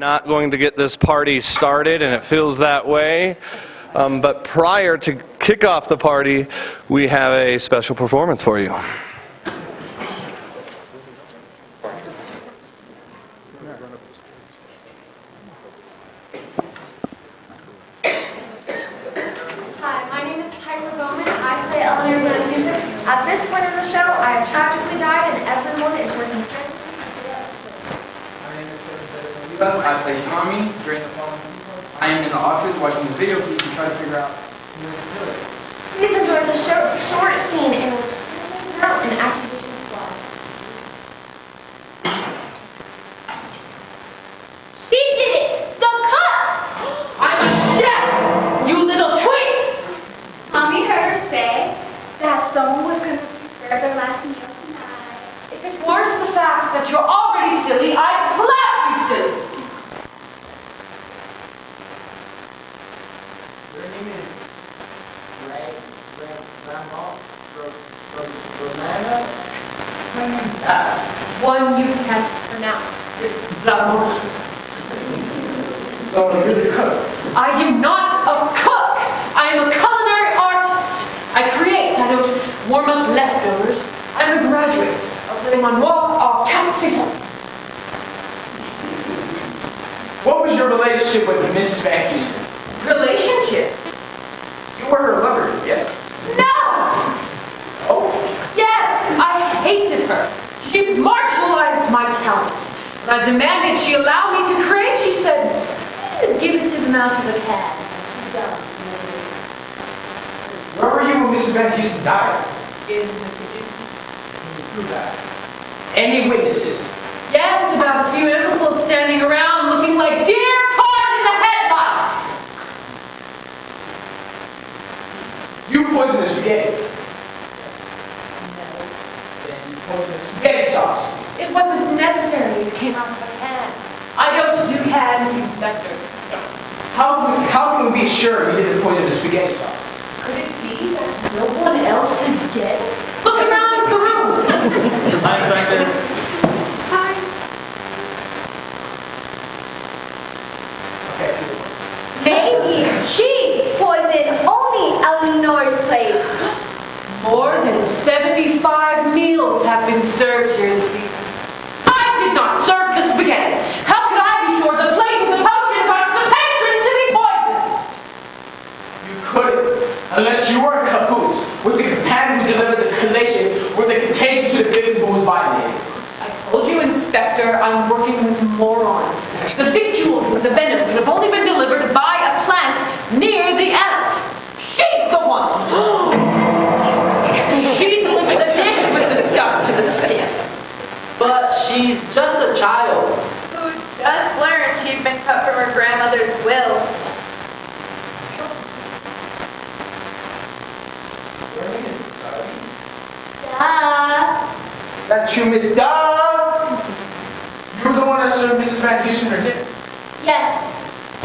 not going to get this party started, and it feels that way. But prior to kick off the party, we have a special performance for you. At this point in the show, I have tragically died and everyone is working frantically. My name is Kevin. I play Tommy during the following sequence. I am in the office watching the video feed to try to figure out who is the killer. Please enjoy the short scene in which out an accusation of fraud. She did it! The cook! I'm a chef! You little twit! Mommy heard her say that someone was going to serve their last meal tonight. If it weren't for the fact that you're already silly, I'd slap you silly. Your name is Romana? My name's One you can't pronounce. It's Ramona. So you're the cook. I am not a cook. I am a culinary artist. I create. I don't warm up leftovers. I'm a graduate of Le Manoir au Cap Saison. What was your relationship with Mrs. Van Houston? Relationship? You were her lover, yes? No! Oh. Yes, I hated her. She marginalized my talents. When I demanded she allow me to create, she said, give it to the mouth of the cat. Where were you when Mrs. Van Houston died? In the kitchen. Can you prove that? Any witnesses? Yes, about a few imbeciles standing around looking like deer caught in the headlights. You poisoned the spaghetti. Then you poisoned the spaghetti sauce. It wasn't necessary. It came out of my hand. I don't do cans, Inspector. How can we be sure you didn't poison the spaghetti sauce? Could it be that no one else is dead? Look around the room. Hi, Inspector. Hi. Okay, so Maybe she poisoned only Eleanor's plate. More than 75 meals have been served here this evening. I did not serve the spaghetti. How could I be sure the plate and the potion got the patron to be poisoned? you couldn't, unless you were in cahoots with the companion who delivered the distillation with the contagion to the victim who was violated. I told you, Inspector, I'm working with morons. The victuals with the venom could have only been delivered by a plant near the ant. She's the one. She delivered the dish with the stuff to the stiff. But she's just a child. Who just learned she'd been cut from her grandmother's will. That's you, Miss Duh! You were the one that served Mrs. Van Houston her dinner. Yes.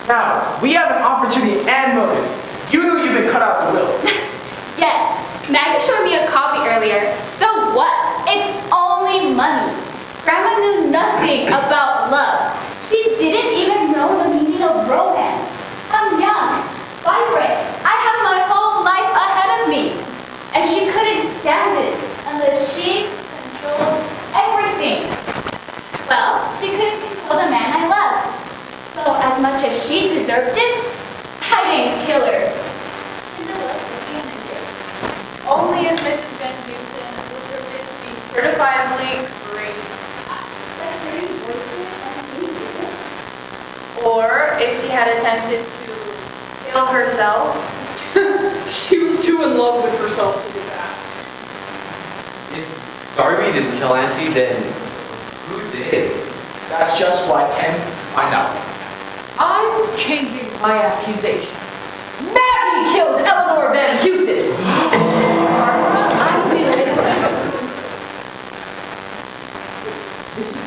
Now, we have an opportunity and motive. You knew you'd been cut out the will. Yes. Maggie showed me a copy earlier. So what? It's only money. Grandma knew nothing about love. She didn't even know the meaning of romance. I'm young, vibrant. I have my whole life ahead of me. And she couldn't stand it unless she controlled everything. Well, she couldn't control the man I love. So as much as she deserved it, I didn't kill her. Only if Mrs. Van Houston was forbid to be certifiably great. Or if she had attempted to kill herself. She was too in love with herself to do that. If Darby didn't kill Auntie, then who did? That's just what I tend to find out. I'm changing my accusation. Maggie killed Eleanor Van Houston. This is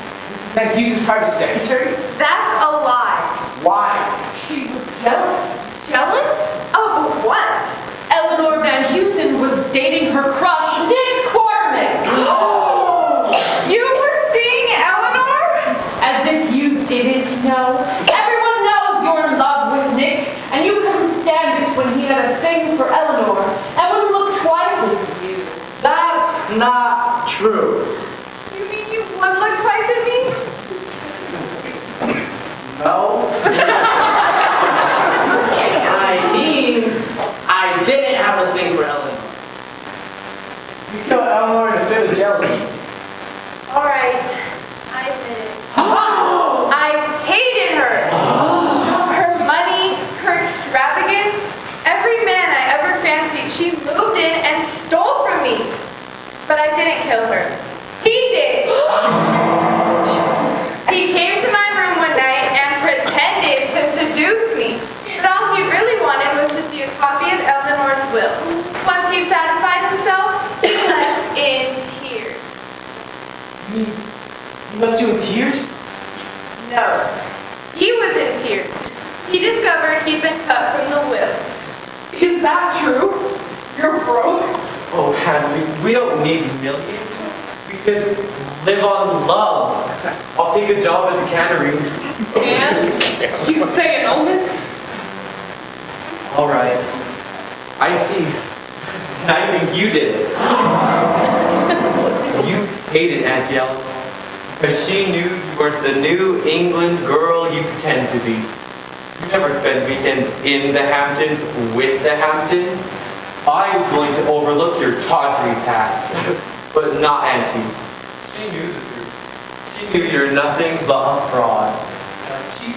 Van Houston's private secretary? That's a lie. Why? She was jealous. Jealous? Of what? Eleanor Van Houston was dating her crush, Nick Quarterman. You were seeing Eleanor? As if you didn't know. when he had a thing for Eleanor and wouldn't look twice at you. That's not true. You mean you would look twice at me? No. I mean, I didn't have a thing for Eleanor. You killed Eleanor in a fit of jealousy. All right, I admit it. I hated her. Her money, her extravagance, every man I ever fancied, she moved in and stole from me. But I didn't kill her. He did. He came to my room one night and pretended to seduce me. But all he really wanted was to see a copy of Eleanor's will. Once he satisfied himself, he left in tears. He left you in tears? No, he was in tears. He discovered he'd been cut from the will. Is that true? You're broke? Oh, Henry, we don't need millions. We could live on love. I'll take a job at the cannery. And you say an omen? All right. I see. And I think you did it. You hated Auntie Eleanor because she knew you weren't the New England girl you pretend to be. You never spent weekends in the Hamptons with the Hamptons. I was going to overlook your tawdry past, but not Auntie. She knew the truth. She knew you're nothing but a fraud. A cheap,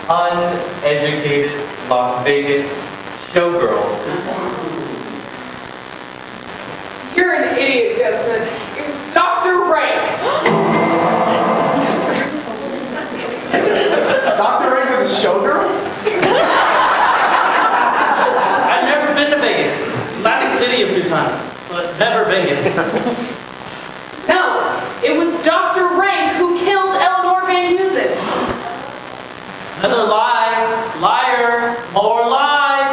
uneducated Las Vegas showgirl. You're an idiot, Desmond. It's Dr. Rank. Dr. Rank was a showgirl? I've never been to Vegas. Atlantic City a few times, but never Vegas. No, it was Dr. Rank who killed Eleanor Van Heusen. Another lie. Liar. More lies.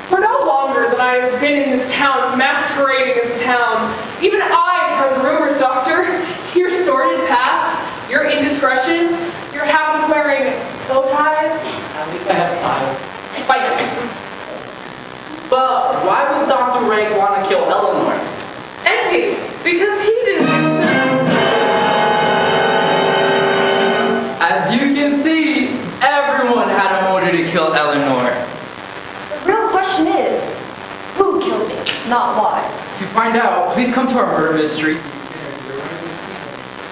For no longer than I have been in this town masquerading as a town, even I've heard rumors, Doctor. Your sordid past, your indiscretions, your habit of wearing bow ties. At least I have style. Fight. But why would Dr. Rank want to kill Eleanor? Envy, because he didn't use it. As you can see, everyone had a motive to kill Eleanor. The real question is, who killed me, not why. To find out, please come to our murder mystery.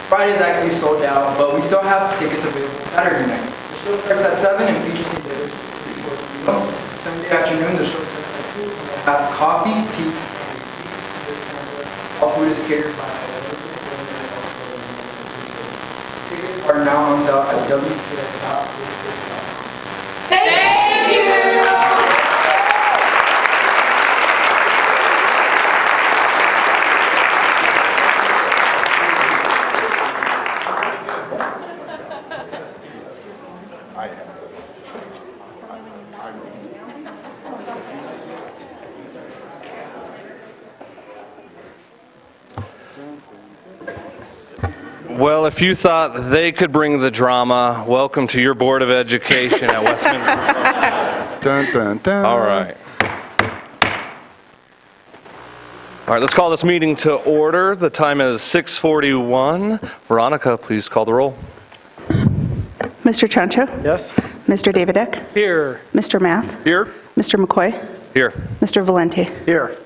Friday's actually sold out, but we still have tickets available Saturday night. The show starts at 7 and features some videos. Sunday afternoon, the show starts at 2. We'll have coffee, tea, all food is catered by tickets are now on sale at WPS.com. Thank you! Well, if you thought they could bring the drama, welcome to your Board of Education at Westminster. Dun, dun, dun. All right. All right, let's call this meeting to order. The time is 6:41. Veronica, please call the roll. Mr. Chancho? Yes? Mr. Davidek? Here. Mr. Math? Here? Mr. McCoy? Here. Mr. Valenti? Here.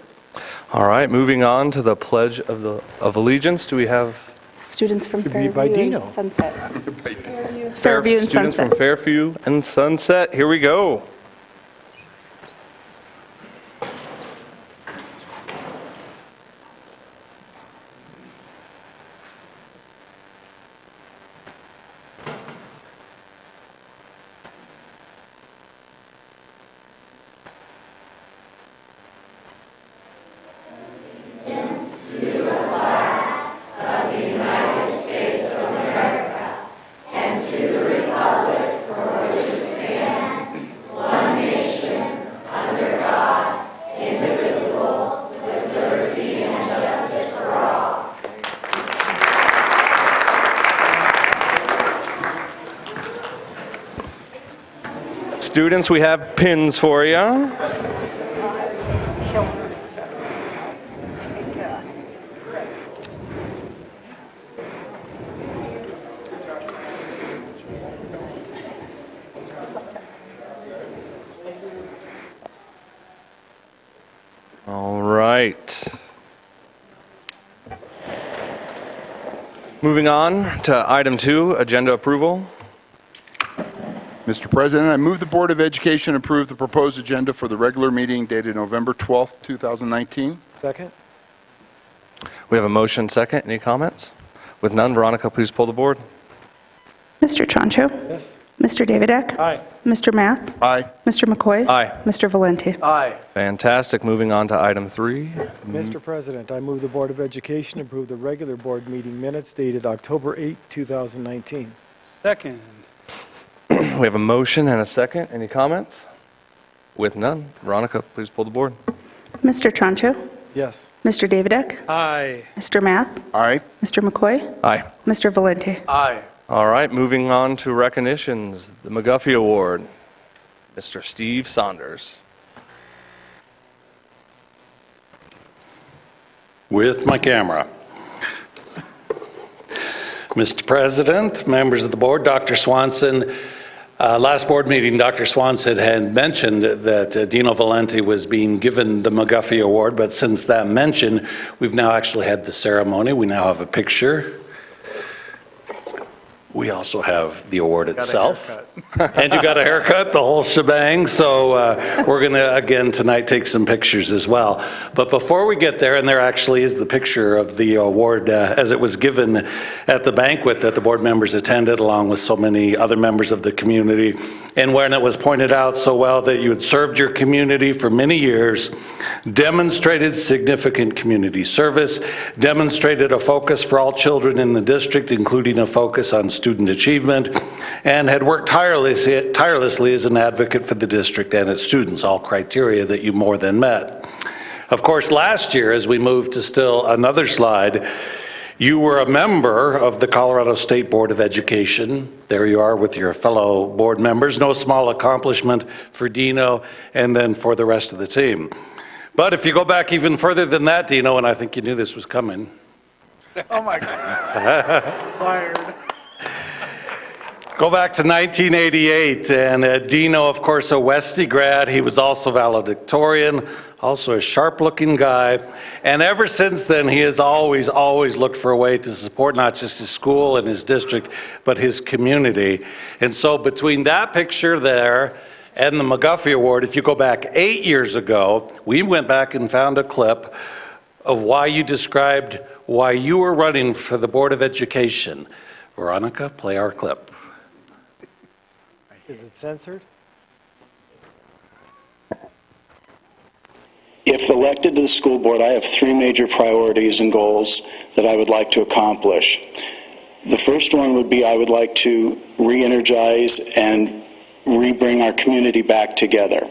All right, moving on to the Pledge of Allegiance. Do we have Students from be Fairview by Dino. and Sunset. Fairview and students Sunset. from Fairview and Sunset? Here we go. Students, we have pins for you. right. Moving on to item 2, agenda approval. Mr. President, I move the Board of Education approve the proposed agenda for the regular meeting dated November 12th, 2019. Second? We have a motion second. Any comments? With none, Veronica, please pull the board. Mr. Chancho? Yes. Mr. Davidek? Aye. Mr. Math? Aye. Mr. McCoy? Aye. Mr. Valenti? Aye. Fantastic. Moving on to item 3. Mr. President, I move the Board of Education approve the regular board meeting minutes dated October 8, 2019. Second. We have a motion and a second. Any comments? With none, Veronica, please pull the board. Mr. Chancho? Yes. Mr. Davidek? Aye. Mr. Math? Aye. Mr. McCoy? Aye. Mr. Valenti? Aye. All right, moving on to recognitions. The McGuffey Award, Mr. Steve Saunders. With my camera. Mr. President, members of the board, Dr. Swanson, last board meeting, Dr. Swanson had mentioned that Dino Valenti was being given the McGuffey Award, but since that mention, we've now actually had the ceremony. We now have a picture. We also have the award itself. And you got a haircut, the whole shebang. So we're going to, again, tonight take some pictures as well. But before we get there, and there actually is the picture of the award as it was given at the banquet that the board members attended, along with so many other members of the community. And when it was pointed out so well that you had served your community for many years, demonstrated significant community service, demonstrated a focus for all children in the district, including a focus on student achievement, and had worked tirelessly as an advocate for the district and its students, all criteria that you more than met. Of course, last year, as we moved to still another slide, you were a member of the Colorado State Board of Education. There you are with your fellow board members. No small accomplishment for Dino and then for the rest of the team. But if you go back even further than that, Dino, and I think you knew this was coming. Oh my God. Fired. Go back to 1988, and Dino, of course, a Westie grad. He was also valedictorian, also a sharp-looking guy. And ever since then, he has always looked for a way to support not just his school and his district, but his community. And so between that picture there and the McGuffey Award, if you go back 8 years ago, we went back and found a clip of why you described why you were running for the Board of Education. Veronica, play our clip. Is it censored? If elected to the school board, I have 3 major priorities and goals that I would like to accomplish. The first one would be I would like to re-energize and re-bring our community back together.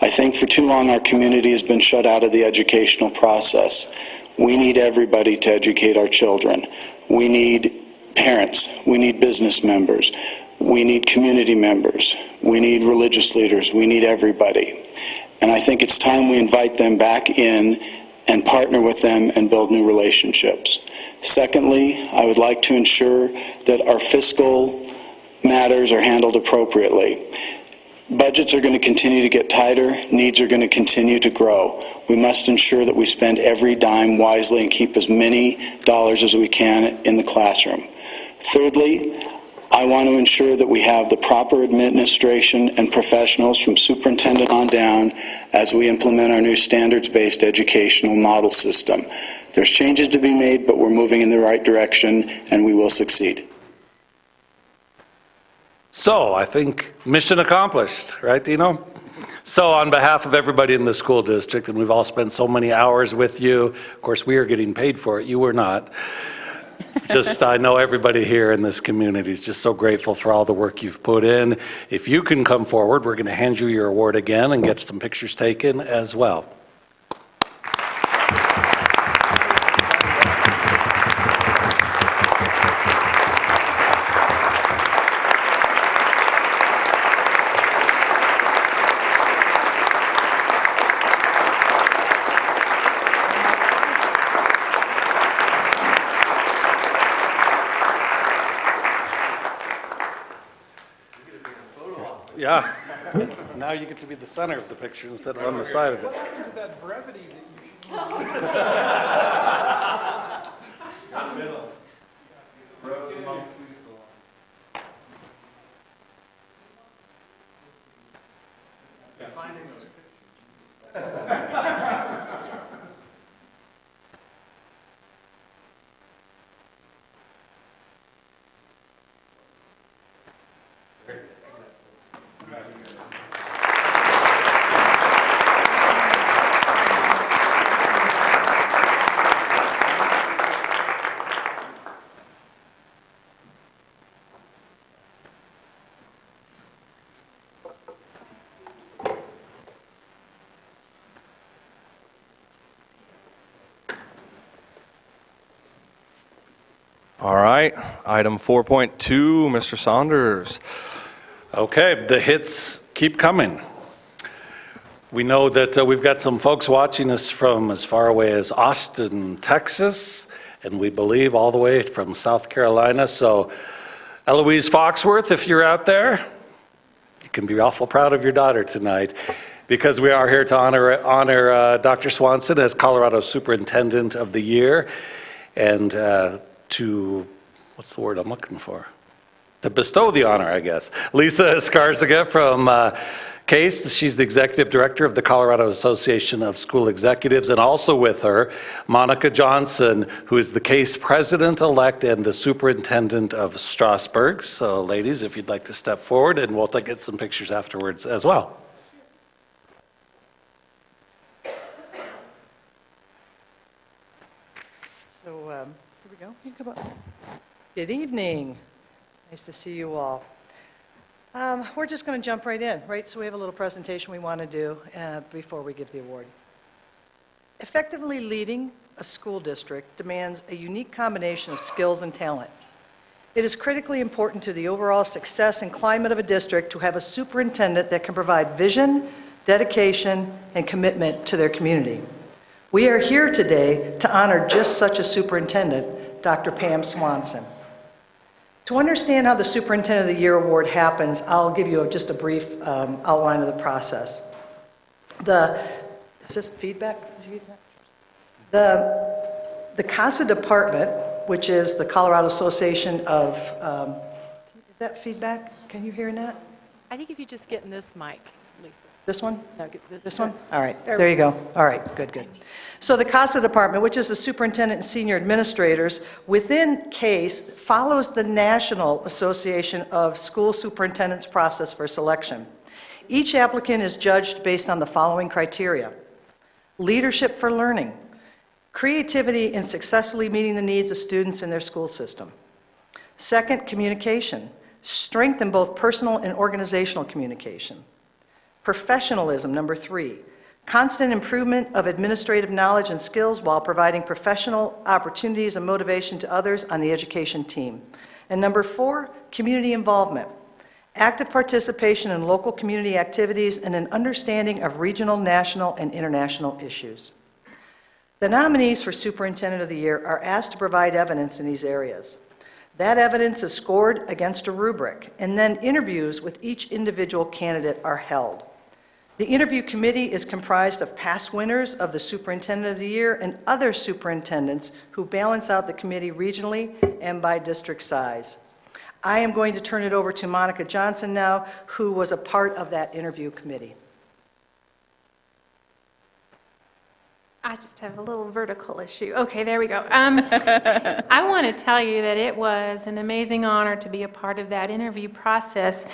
I think for too long our community has been shut out of the educational process. We need everybody to educate our children. We need parents. We need business members. We need community members. We need religious leaders. We need everybody. And I think it's time we invite them back in and partner with them and build new relationships. Secondly, I would like to ensure that our fiscal matters are handled appropriately. Budgets are going to continue to get tighter. Needs are going to continue to grow. We must ensure that we spend every dime wisely and keep as many dollars as we can in the classroom. Thirdly, I want to ensure that we have the proper administration and professionals from superintendent on down as we implement our new standards-based educational model system. There's changes to be made, but we're moving in the right direction, and we will succeed. So I think mission accomplished, right, Dino? So on behalf of everybody in the school district, and we've all spent so many hours with you, of course we are getting paid for it, you were not. I know everybody here in this community is just so grateful for all the work you've put in. If you can come forward, we're going to hand you your award again and get some pictures taken as well. Yeah. Now you get to be the center of the picture instead of on the side of it. That brevity that you All right, item 4.2, Mr. Saunders. Okay, the hits keep coming. We know that we've got some folks watching us from as far away as Austin, Texas, and we believe all the way from South Carolina. So Eloise Foxworth, if you're out there, you can be awful proud of your daughter tonight, because we are here to honor Dr. Swanson as Colorado Superintendent of the Year, and to, what's the word I'm looking for? To bestow the honor, I guess. Lisa Escarzaga from CASE, she's the Executive Director of the Colorado Association of School Executives, and also with her, Monica Johnson, who is the CASE President-elect and the Superintendent of Strasburg. So ladies, if you'd like to step forward, and we'll get some pictures afterwards as well. So here we go. You come up. Good evening. Nice to see you all. We're just going to jump right in, right? So we have a little presentation we want to do before we give the award. Effectively leading a school district demands a unique combination of skills and talent. It is critically important to the overall success and climate of a district to have a superintendent that can provide vision, dedication, and commitment to their community. We are here today to honor just such a superintendent, Dr. Pam Swanson. To understand how the Superintendent of the Year award happens, I'll give you just a brief outline of the process. Is this feedback? The CASA department, which is the Colorado Association of, is that feedback? Can you hear that? I think if you just get in this mic, Lisa. This one? No, This one? All right, there you go. All right, good, good. So the CASA department, which is the superintendent and senior administrators, within CASE, follows the National Association of School Superintendents process for selection. Each applicant is judged based on the following criteria: leadership for learning, creativity in successfully meeting the needs of students in their school system. Second, communication, strength in both personal and organizational communication. Professionalism, number 3, constant improvement of administrative knowledge and skills while providing professional opportunities and motivation to others on the education team. And number 4, community involvement, active participation in local community activities and an understanding of regional, national, and international issues. The nominees for Superintendent of the Year are asked to provide evidence in these areas. That evidence is scored against a rubric, and then interviews with each individual candidate are held. The interview committee is comprised of past winners of the Superintendent of the Year and other superintendents who balance out the committee regionally and by district size. I am going to turn it over to Monica Johnson now, who was a part of that interview committee. I just have a little vertical issue. Okay, there we go. I want to tell you that it was an amazing honor to be a part of that interview process.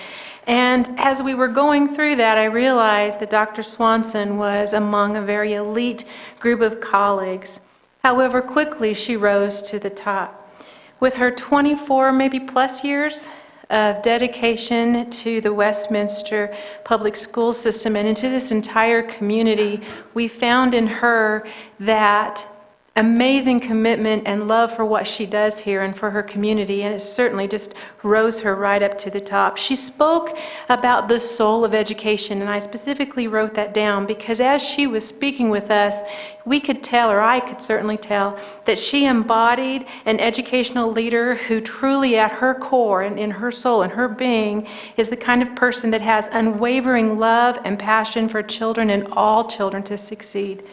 And as we were going through that, I realized that Dr. Swanson was among a very elite group of colleagues. However, quickly she rose to the top. With her 24, maybe plus years of dedication to the Westminster public school system and into this entire community, we found in her that amazing commitment and love for what she does here and for her community, and it certainly just rose her right up to the top. She spoke about the soul of education, and I specifically wrote that down because as she was speaking with us, we could tell, or I could certainly tell, that she embodied an educational leader who truly at her core and in her soul and her being is the kind of person that has unwavering love and passion for children and all children to succeed.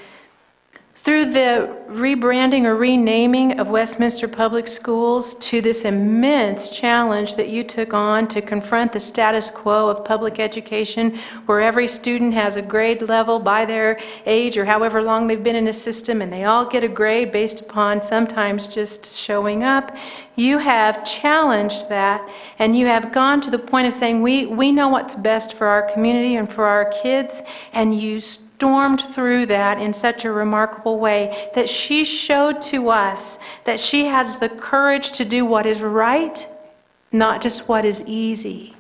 Through the rebranding or renaming of Westminster Public Schools to this immense challenge that you took on to confront the status quo of public education, where every student has a grade level by their age or however long they've been in a system, and they all get a grade based upon sometimes just showing up, you have challenged that, and you have gone to the point of saying, we know what's best for our community and for our kids, and you stormed through that in such a remarkable way that she showed to us that she has the courage to do what is right, not just what is easy.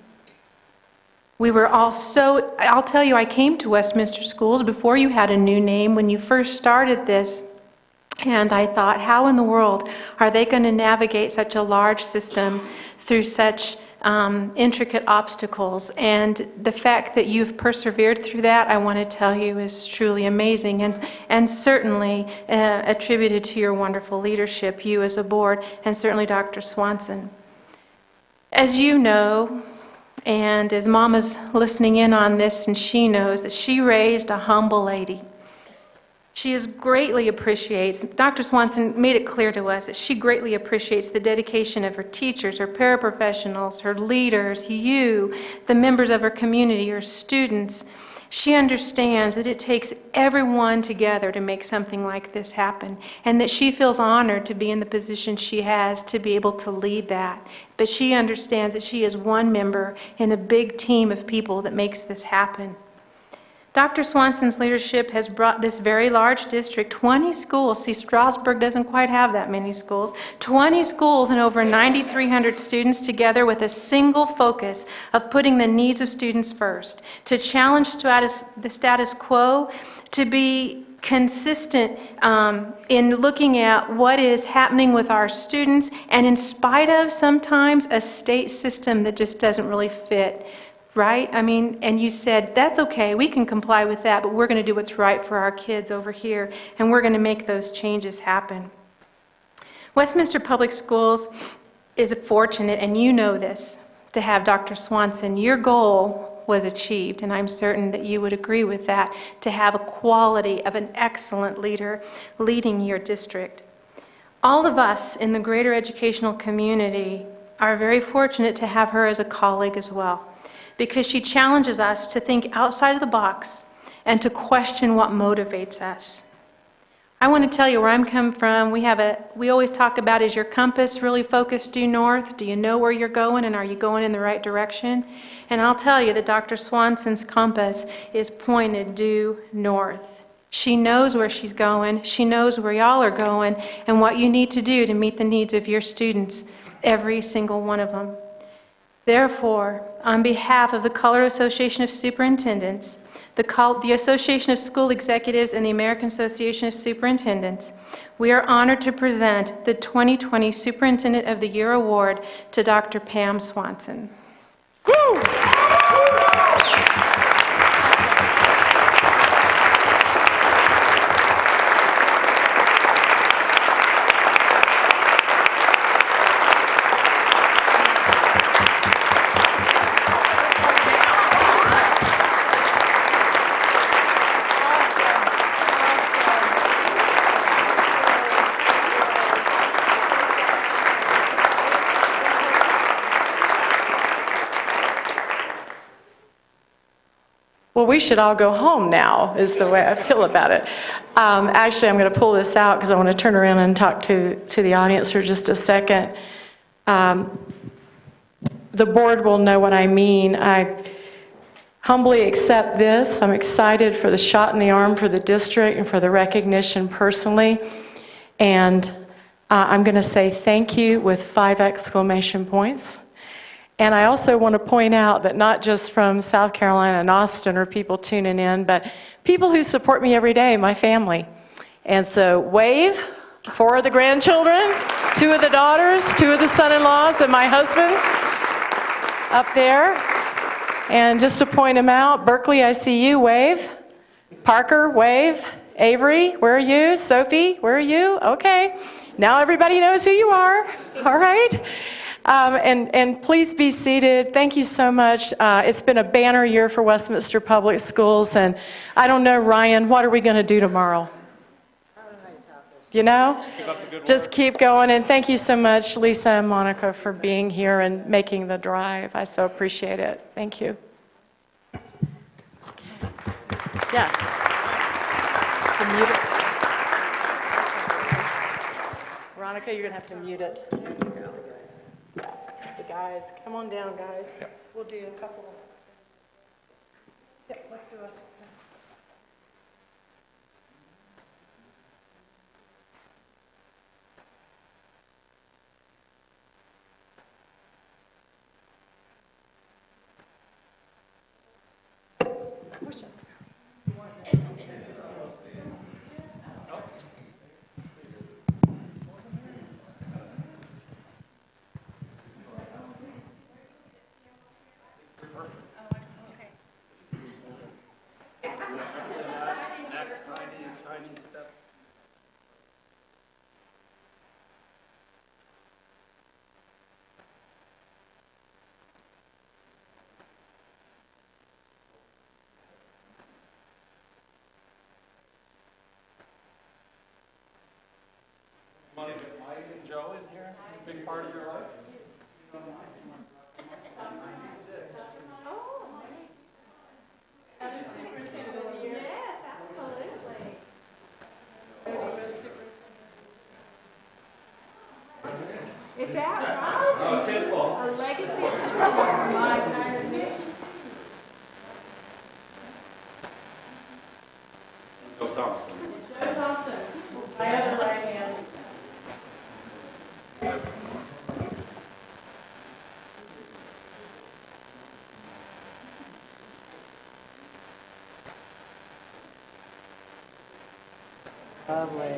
We were all so, I'll tell you, I came to Westminster Schools before you had a new name when you first started this, and I thought, how in the world are they going to navigate such a large system through such intricate obstacles? And the fact that you've persevered through that, I want to tell you, is truly amazing, and certainly attributed to your wonderful leadership, you as a board, and certainly Dr. Swanson. As you know, and as Mama's listening in on this, and she knows that she raised a humble lady. She greatly appreciates, Dr. Swanson made it clear to us that she greatly appreciates the dedication of her teachers, her paraprofessionals, her leaders, you, the members of her community, her students. She understands that it takes everyone together to make something like this happen, and that she feels honored to be in the position she has to be able to lead that. But she understands that she is one member in a big team of people that makes this happen. Dr. Swanson's leadership has brought this very large district, 20 schools, see, Strasburg doesn't quite have that many schools, 20 schools and over 9,300 students together with a single focus of putting the needs of students first, to challenge the status quo, to be consistent in looking at what is happening with our students, and in spite of sometimes a state system that just doesn't really fit. Right? I mean, and you said, that's okay, we can comply with that, but we're going to do what's right for our kids over here, and we're going to make those changes happen. Westminster Public Schools is fortunate, and you know this, to have Dr. Swanson. Your goal was achieved, and I'm certain that you would agree with that, to have a quality of an excellent leader leading your district. All of us in the greater educational community are very fortunate to have her as a colleague as well, because she challenges us to think outside of the box and to question what motivates us. I want to tell you where I'm coming from. We always talk about, is your compass really focused due north? Do you know where you're going, and are you going in the right direction? And I'll tell you that Dr. Swanson's compass is pointed due north. She knows where she's going, she knows where y'all are going, and what you need to do to meet the needs of your students, every single one of them. Therefore, on behalf of the Colorado Association of Superintendents, the Association of School Executives, and the American Association of Superintendents, we are honored to present the 2020 Superintendent of the Year Award to Dr. Pam Swanson. Woo! Well, we should all go home now, is the way I feel about it. Actually, I'm going to pull this out because I want to turn around and talk to the audience for just a second. The board will know what I mean. I humbly accept this. I'm excited for the shot in the arm for the district and for the recognition personally. And I'm going to say thank you with 5 exclamation points. And I also want to point out that not just from South Carolina and Austin are people tuning in, but people who support me every day, my family. And so wave, 4 of the grandchildren, 2 of the daughters, 2 of the son-in-laws, and my husband up there. And just to point them out, Berkeley, I see you, wave. Parker, wave. Avery, where are you? Sophie, where are you? Okay. Now everybody knows who you are. All right. And please be seated. Thank you so much. It's been a banner year for Westminster Public Schools, and I don't know, Ryan, what are we going to do tomorrow? you know? Just keep going, and thank you so much, Lisa and Monica, for being here and making the drive. I so appreciate it. Thank you. Yeah. You mute it. Veronica, you're going to have to mute it. Yeah. The guys, come on down, guys. We'll do a couple. Yeah, let's do us. Want to get Mike and Joe in here? Big part of your life? Other superintendent of the year? Yes, absolutely. Is that right? No, it's his fault. A legacy of Joe Thompson. Joe Thompson, my other right hand. Lovely.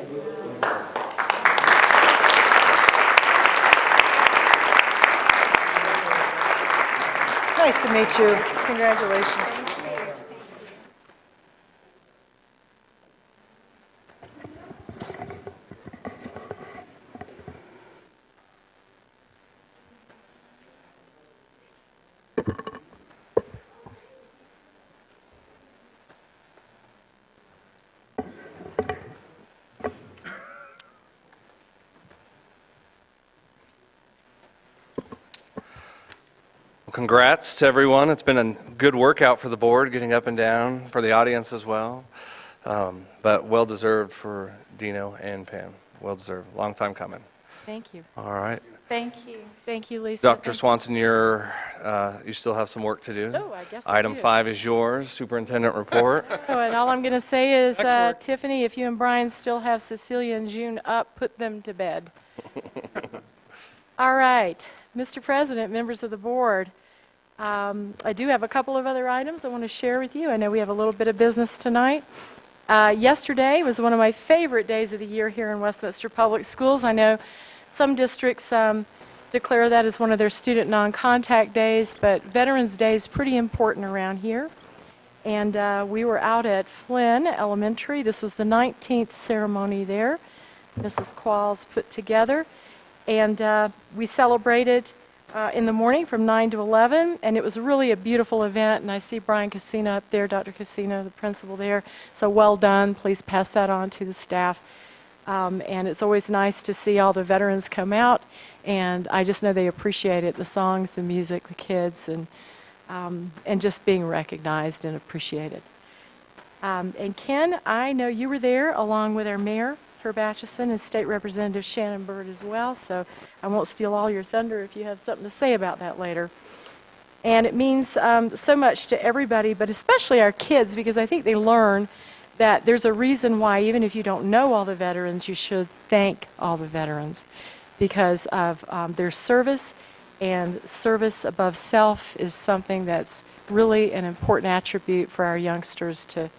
Nice to meet you. Congratulations. Well, congrats to everyone. It's been a good workout for the board, getting up and down, for the audience as well. But well-deserved for Dino and Pam. Well-deserved. Long time coming. Thank you. All right. Thank you. Thank you, Lisa. Dr. Swanson, you still have some work to do. Oh, I guess I Item do. 5 is yours, superintendent report. Oh, and all I'm going to say is, Tiffany, if you and Brian still have Cecilia and June up, put them to bed. All right. Mr. President, members of the board, I do have a couple of other items I want to share with you. I know we have a little bit of business tonight. Yesterday was one of my favorite days of the year here in Westminster Public Schools. I know some districts declare that as one of their student non-contact days, but Veterans Day is pretty important around here. And we were out at Flynn Elementary. This was the 19th ceremony there. Mrs. Qualls put together. And we celebrated in the morning from 9 to 11, and it was really a beautiful event. And I see Brian Cassina up there, Dr. Cassina, the principal there. So well done. Please pass that on to the staff. And it's always nice to see all the veterans come out, and I just know they appreciate it, the songs, the music, the kids, and just being recognized and appreciated. And Ken, I know you were there along with our mayor, Herb Atchison, and State Representative Shannon Byrd as well, so I won't steal all your thunder if you have something to say about that later. And it means so much to everybody, but especially our kids, because I think they learn that there's a reason why, even if you don't know all the veterans, you should thank all the veterans because of their service, and service above self is something that's really an important attribute for our youngsters to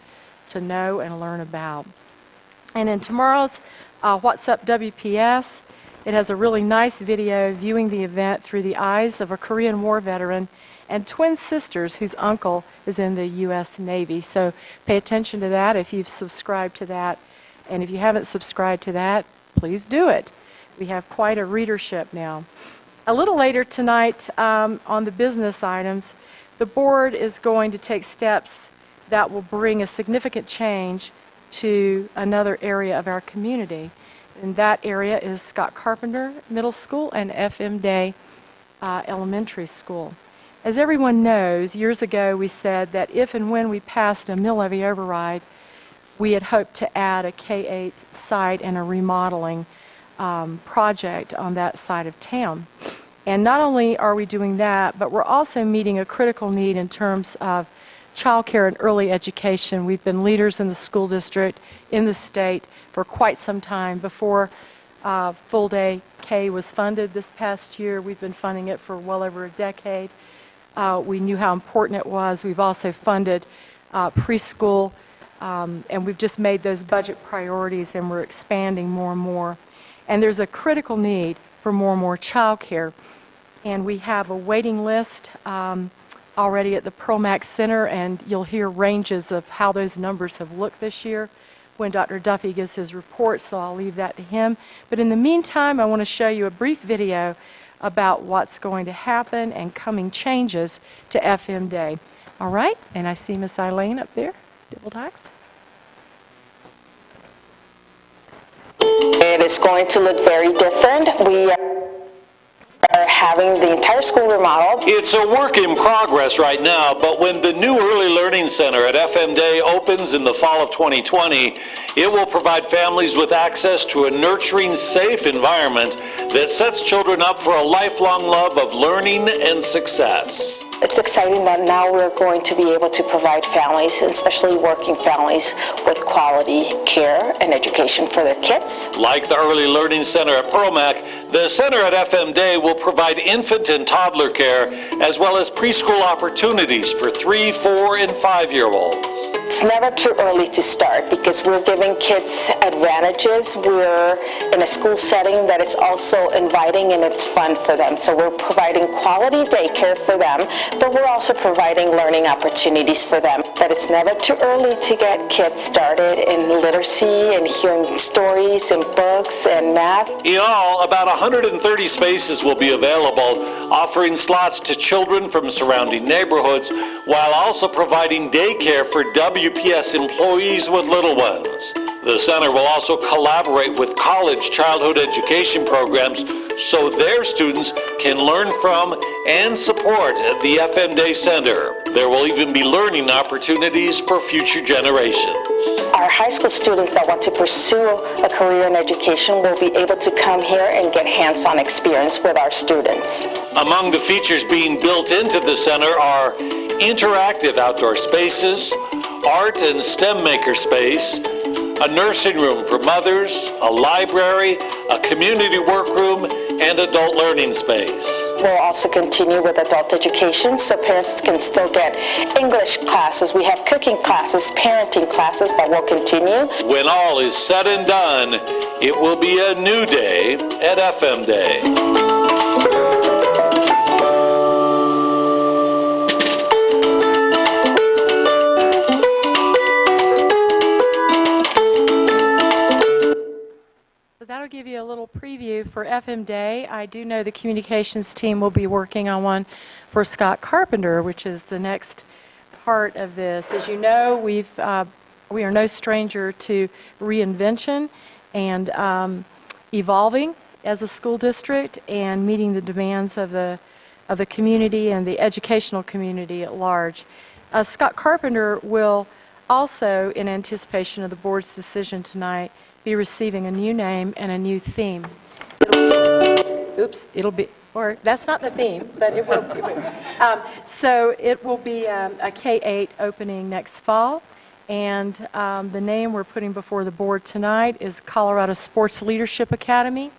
know and learn about. And in tomorrow's What's Up WPS, it has a really nice video viewing the event through the eyes of a Korean War veteran and twin sisters whose uncle is in the U.S. Navy. So pay attention to that if you've subscribed to that. And if you haven't subscribed to that, please do it. We have quite a readership now. A little later tonight on the business items, the board is going to take steps that will bring a significant change to another area of our community. in that area is Scott Carpenter Middle School and FM Day Elementary School. As everyone knows, years ago we said that if and when we passed a mill levy override, we had hoped to add a K-8 site and a remodeling project on that side of town. And not only are we doing that, but we're also meeting a critical need in terms of childcare and early education. We've been leaders in the school district, in the state, for quite some time. Before full day K was funded this past year, we've been funding it for well over a decade. We knew how important it was. We've also funded preschool, and we've just made those budget priorities, and we're expanding more and more. And there's a critical need for more and more childcare. And we have a waiting list already at the ProMax Center, and you'll hear ranges of how those numbers have looked this year when Dr. Duffy gives his report, so I'll leave that to him. But in the meantime, I want to show you a brief video about what's going to happen and coming changes to FM Day. All right, and I see Miss Eileen up there, Dibble Dogs. It is going to look very different. We are having the entire school remodeled. It's a work in progress right now, but when the new Early Learning Center at FM Day opens in the fall of 2020, it will provide families with access to a nurturing, safe environment that sets children up for a lifelong love of learning and success. It's exciting that now we're going to be able to provide families, especially working families, with quality care and education for their kids. Like the Early Learning Center at ProMac, the center at FM Day will provide infant and toddler care, as well as preschool opportunities for 3-, 4-, and 5-year-olds. It's never too early to start because we're giving kids advantages. We're in a school setting that is also inviting and it's fun for them. So we're providing quality daycare for them, but we're also providing learning opportunities for them. But it's never too early to get kids started in literacy and hearing stories and books and math. In all, about 130 spaces will be available, offering slots to children from surrounding neighborhoods, while also providing daycare for WPS employees with little ones. The center will also collaborate with college childhood education programs so their students can learn from and support at the FM Day Center. There will even be learning opportunities for future generations. Our high school students that want to pursue a career in education will be able to come here and get hands-on experience with our students. Among the features being built into the center are interactive outdoor spaces, art and STEM maker space, a nursing room for mothers, a library, a community workroom, and adult learning space. We'll also continue with adult education so parents can still get English classes. We have cooking classes, parenting classes that will continue. When all is said and done, it will be a new day at FM Day. That'll give you a little preview for FM Day. I do know the communications team will be working on one for Scott Carpenter, which is the next part of this. As you know, we are no stranger to reinvention and evolving as a school district and meeting the demands of the community and the educational community at large. Scott Carpenter will also, in anticipation of the board's decision tonight, be receiving a new name and a new theme. It'll be, or that's not the theme, but it will be. So it will be a K-8 opening next fall, and the name we're putting before the board tonight is Colorado Sports Leadership Academy.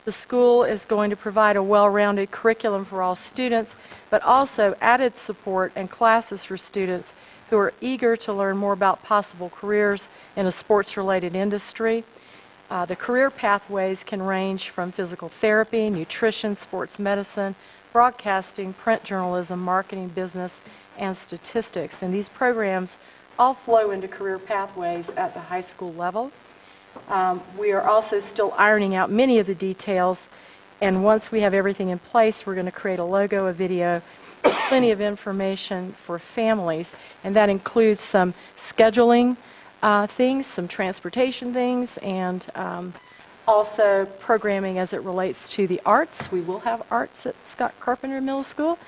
The school is going to provide a well-rounded curriculum for all students, but also added support and classes for students who are eager to learn more about possible careers in a sports-related industry. The career pathways can range from physical therapy, nutrition, sports medicine, broadcasting, print journalism, marketing, business, and statistics. And these programs all flow into career pathways at the high school level. We are also still ironing out many of the details, and once we have everything in place, we're going to create a logo, a video, plenty of information for families, and that includes some scheduling things, some transportation things, and Also, programming as it relates to the arts. We will have arts at Scott Carpenter Middle School.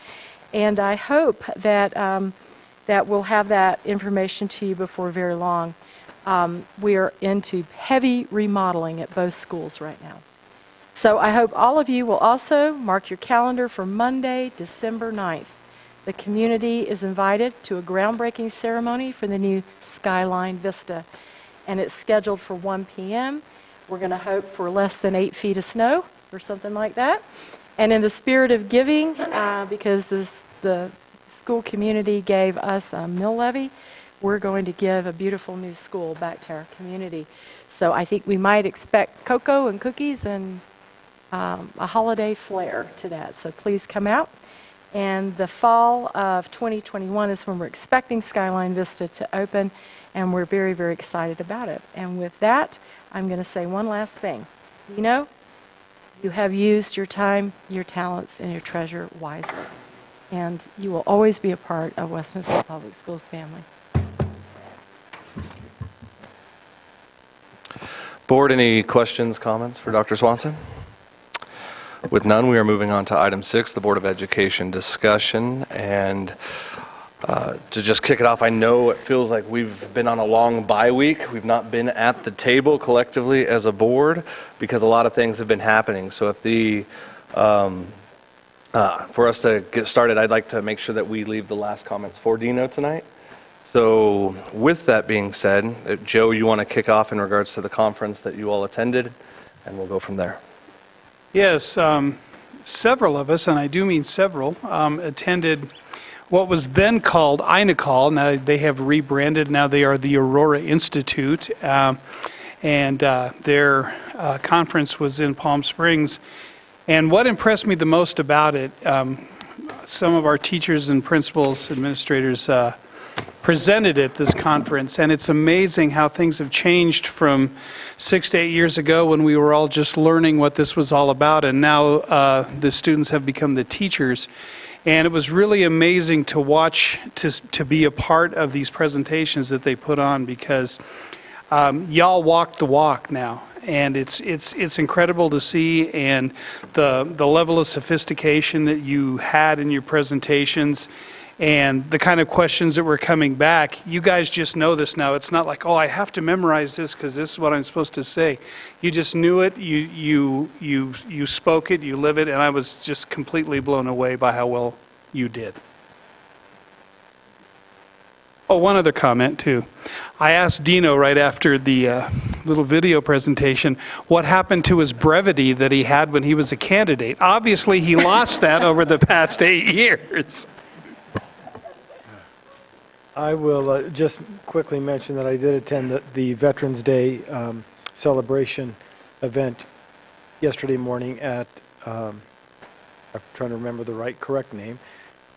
And I hope that, that we'll have that information to you before very long. We are into heavy remodeling at both schools right now. So I hope all of you will also mark your calendar for Monday, December 9th. The community is invited to a groundbreaking ceremony for the new Skyline Vista, and it's scheduled for 1 p.m. We're going to hope for less than 8 feet of snow or something like that. And in the spirit of giving, because the school community gave us a mill levy, we're going to give a beautiful new school back to our community. So I think we might expect cocoa and cookies and a holiday flair to that. So please come out. And the fall of 2021 is when we're expecting Skyline Vista to open, and we're very, very excited about it. And with that, I'm going to say one last thing. You have used your time, your talents, and your treasure wisely. And you will always be a part of Westminster Public Schools family. Board, any questions, comments for Dr. Swanson? With none, we are moving on to item 6, the Board of Education discussion. And to just kick it off, I know it feels like we've been on a long bye week. We've not been at the table collectively as a board because a lot of things have been happening. So if for us to get started, I'd like to make sure that we leave the last comments for Dino tonight. So with that being said, Joe, you want to kick off in regards to the conference that you all attended, and we'll go from there. Yes, several of us, and I do mean several, attended what was then called INACOL. Now they have rebranded. Now they are the Aurora Institute. And their conference was in Palm Springs. And what impressed me the most about it, some of our teachers and principals, administrators, presented at this conference, and it's amazing how things have changed from 6 to 8 years ago when we were all just learning what this was all about, and now the students have become the teachers. And it was really amazing to watch, to be a part of these presentations that they put on, because y'all walk the walk now. And it's incredible to see, and the level of sophistication that you had in your presentations, and the kind of questions that were coming back. You guys just know this now. It's not like, oh, I have to memorize this because this is what I'm supposed to say. You just knew it. You spoke it. You live it. And I was just completely blown away by how well you did. Oh, one other comment too. I asked Dino right after the little video presentation what happened to his brevity that he had when he was a candidate. Obviously, he lost that over the past 8 years. I will just quickly mention that I did attend the Veterans Day celebration event yesterday morning at, I'm trying to remember the correct name,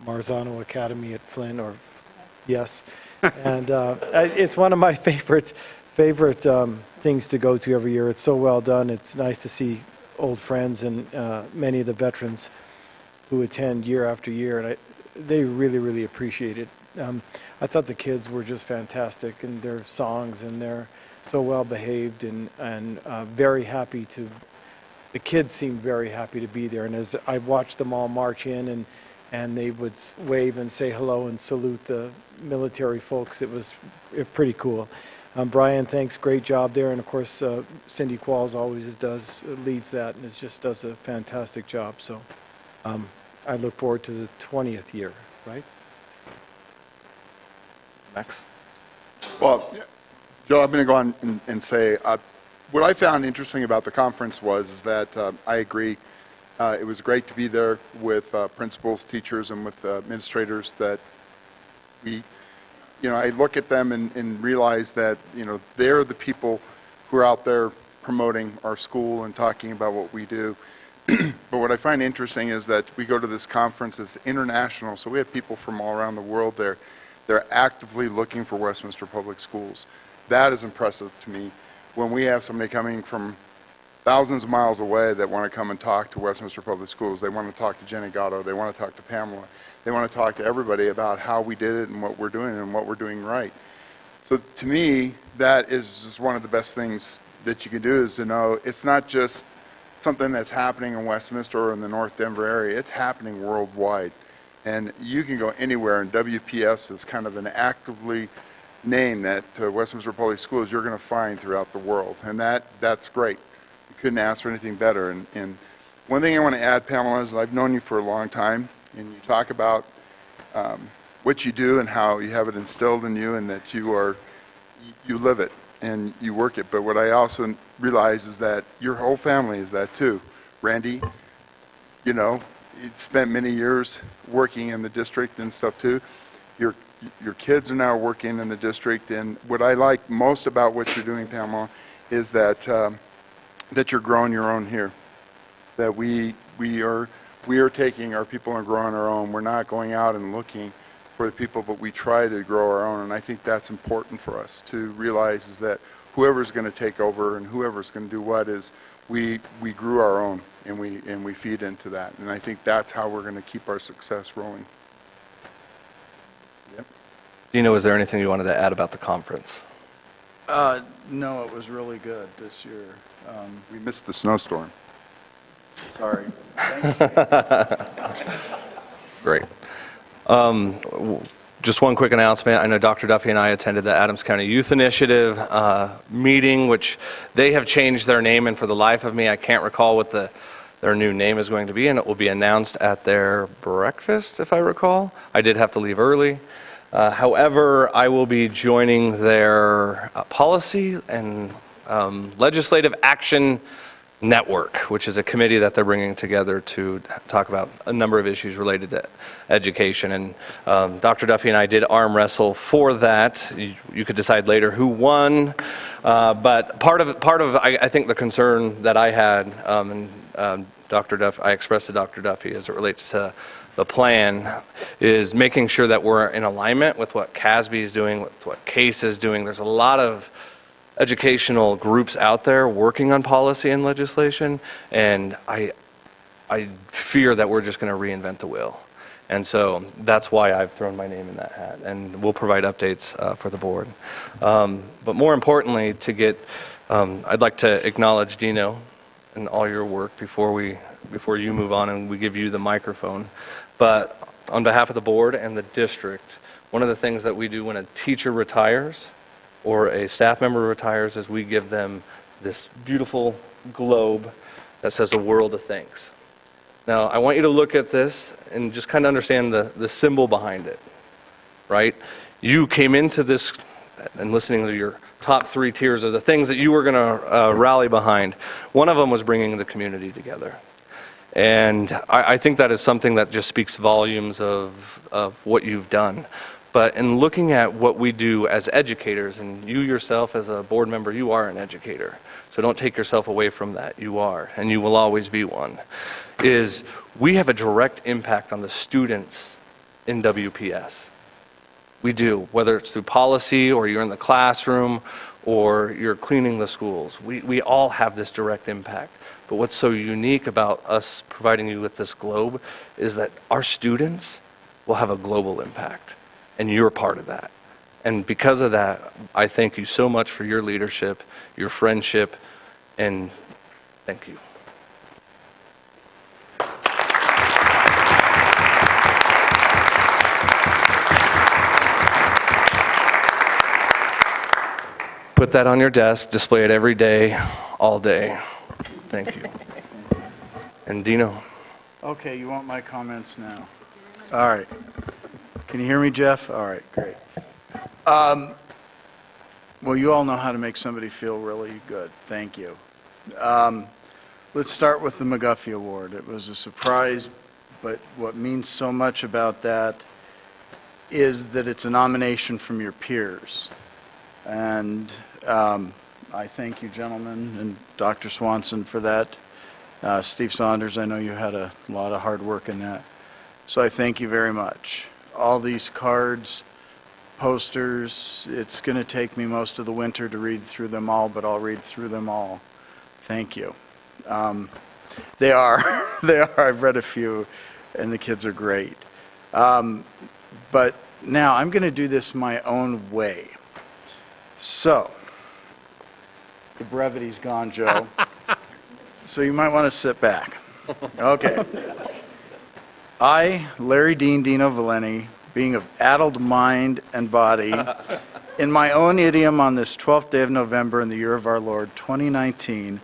Marzano Academy at Flynn, or yes. And it's one of my favorite things to go to every year. It's so well done. It's nice to see old friends and many of the veterans who attend year after year, and they really, really appreciate it. I thought the kids were just fantastic, and their songs, and they're so well behaved, and very happy to, the kids seemed very happy to be there. And as I watched them all march in, and they would wave and say hello and salute the military folks, it was pretty cool. Brian, thanks, great job there. And of course, Cindy Qualls always leads that, and just does a fantastic job. So I look forward to the 20th year, right? Max? Well, Joe, I'm going to go on and say, what I found interesting about the conference is that I agree. It was great to be there with principals, teachers, and with administrators that I look at them and realize that, they're the people who are out there promoting our school and talking about what we do. But what I find interesting is that we go to this conference, it's international, so we have people from all around the world there. They're actively looking for Westminster Public Schools. That is impressive to me. When we have somebody coming from thousands of miles away that want to come and talk to Westminster Public Schools, they want to talk to Jenny Gatto, they want to talk to Pamela, they want to talk to everybody about how we did it and what we're doing right. So to me, that is just one of the best things that you can do is to know it's not just something that's happening in Westminster or in the North Denver area. It's happening worldwide. And you can go anywhere, and WPS is kind of an actively name that Westminster Public Schools you're going to find throughout the world. And that's great. You couldn't ask for anything better. And one thing I want to add, Pamela, is I've known you for a long time, and you talk about what you do and how you have it instilled in you and that you live it and you work it. But what I also realize is that your whole family is that too. Randy, you know, he spent many years working in the district and stuff too. Your kids are now working in the district, and what I like most about what you're doing, Pamela, is that that you're growing your own here. That we are taking our people and growing our own. We're not going out and looking for the people, but we try to grow our own, and I think that's important for us to realize is that whoever's going to take over and whoever's going to do what is we grew our own, and we feed into that, and I think that's how we're going to keep our success rolling. Yep. Dino, is there anything you wanted to add about the conference? No, it was really good this year. We missed the snowstorm. Sorry. Great. Just one quick announcement. I know Dr. Duffy and I attended the Adams County Youth Initiative meeting, which they have changed their name, and for the life of me, I can't recall what their new name is going to be, and it will be announced at their breakfast, if I recall. I did have to leave early. However, I will be joining their policy and legislative action network, which is a committee that they're bringing together to talk about a number of issues related to education. And Dr. Duffy and I did arm wrestle for that. You could decide later who won, but part of I think the concern that I had, Dr. Duffy, I expressed to Dr. Duffy as it relates to the plan, is making sure that we're in alignment with what CASB is doing, with what CASE is doing. There's a lot of educational groups out there working on policy and legislation, and I fear that we're just going to reinvent the wheel. And so that's why I've thrown my name in that hat, and we'll provide updates for the board. But more importantly, I'd like to acknowledge Dino and all your work before you move on and we give you the microphone. But on behalf of the board and the district, one of the things that we do when a teacher retires or a staff member retires is we give them this beautiful globe that says a world of thanks. Now, I want you to look at this and just kind of understand the symbol behind it, right? You came into this and listening to your top 3 tiers of the things that you were going to rally behind. One of them was bringing the community together. And I think that is something that just speaks volumes of what you've done. But in looking at what we do as educators, and you yourself as a board member, you are an educator. So don't take yourself away from that. You are, and you will always be one. Is we have a direct impact on the students in WPS. We do, whether it's through policy or you're in the classroom or you're cleaning the schools. We all have this direct impact. But what's so unique about us providing you with this globe is that our students will have a global impact. And you're part of that. And because of that, I thank you so much for your leadership, your friendship, and thank you. Put that on your desk, display it every day, all day. Thank you. And Dino. Okay, you want my comments now? All right. Can you hear me, Jeff? All right, great. Well, you all know how to make somebody feel really good. Thank you. Let's start with the McGuffey Award. It was a surprise, but what means so much about that is that it's a nomination from your peers. And I thank you, gentlemen, and Dr. Swanson for that. Steve Saunders, I know you had a lot of hard work in that. So I thank you very much. All these cards, posters, it's going to take me most of the winter to read through them all, but I'll read through them all. Thank you. They are. I've read a few, and the kids are great. But now I'm going to do this my own way. So, The brevity's gone, Joe. So you might want to sit back. Okay. I, Larry Dean Dino Valeni, being of addled mind and body, in my own idiom on this 12th day of November in the year of our Lord, 2019,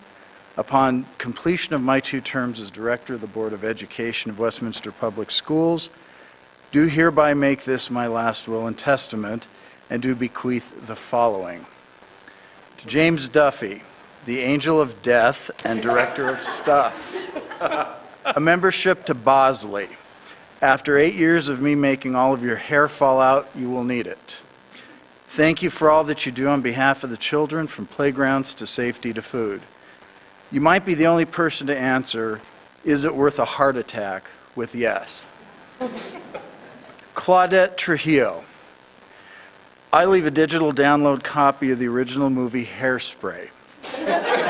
upon completion of my 2 terms as Director of the Board of Education of Westminster Public Schools, do hereby make this my last will and testament, and do bequeath the following. To James Duffy, the angel of death and director of stuff, a membership to Bosley. After 8 years of me making all of your hair fall out, you will need it. Thank you for all that you do on behalf of the children, from playgrounds to safety to food. You might be the only person to answer, is it worth a heart attack, with yes. Claudette Trujillo. I leave a digital download copy of the original movie Hairspray.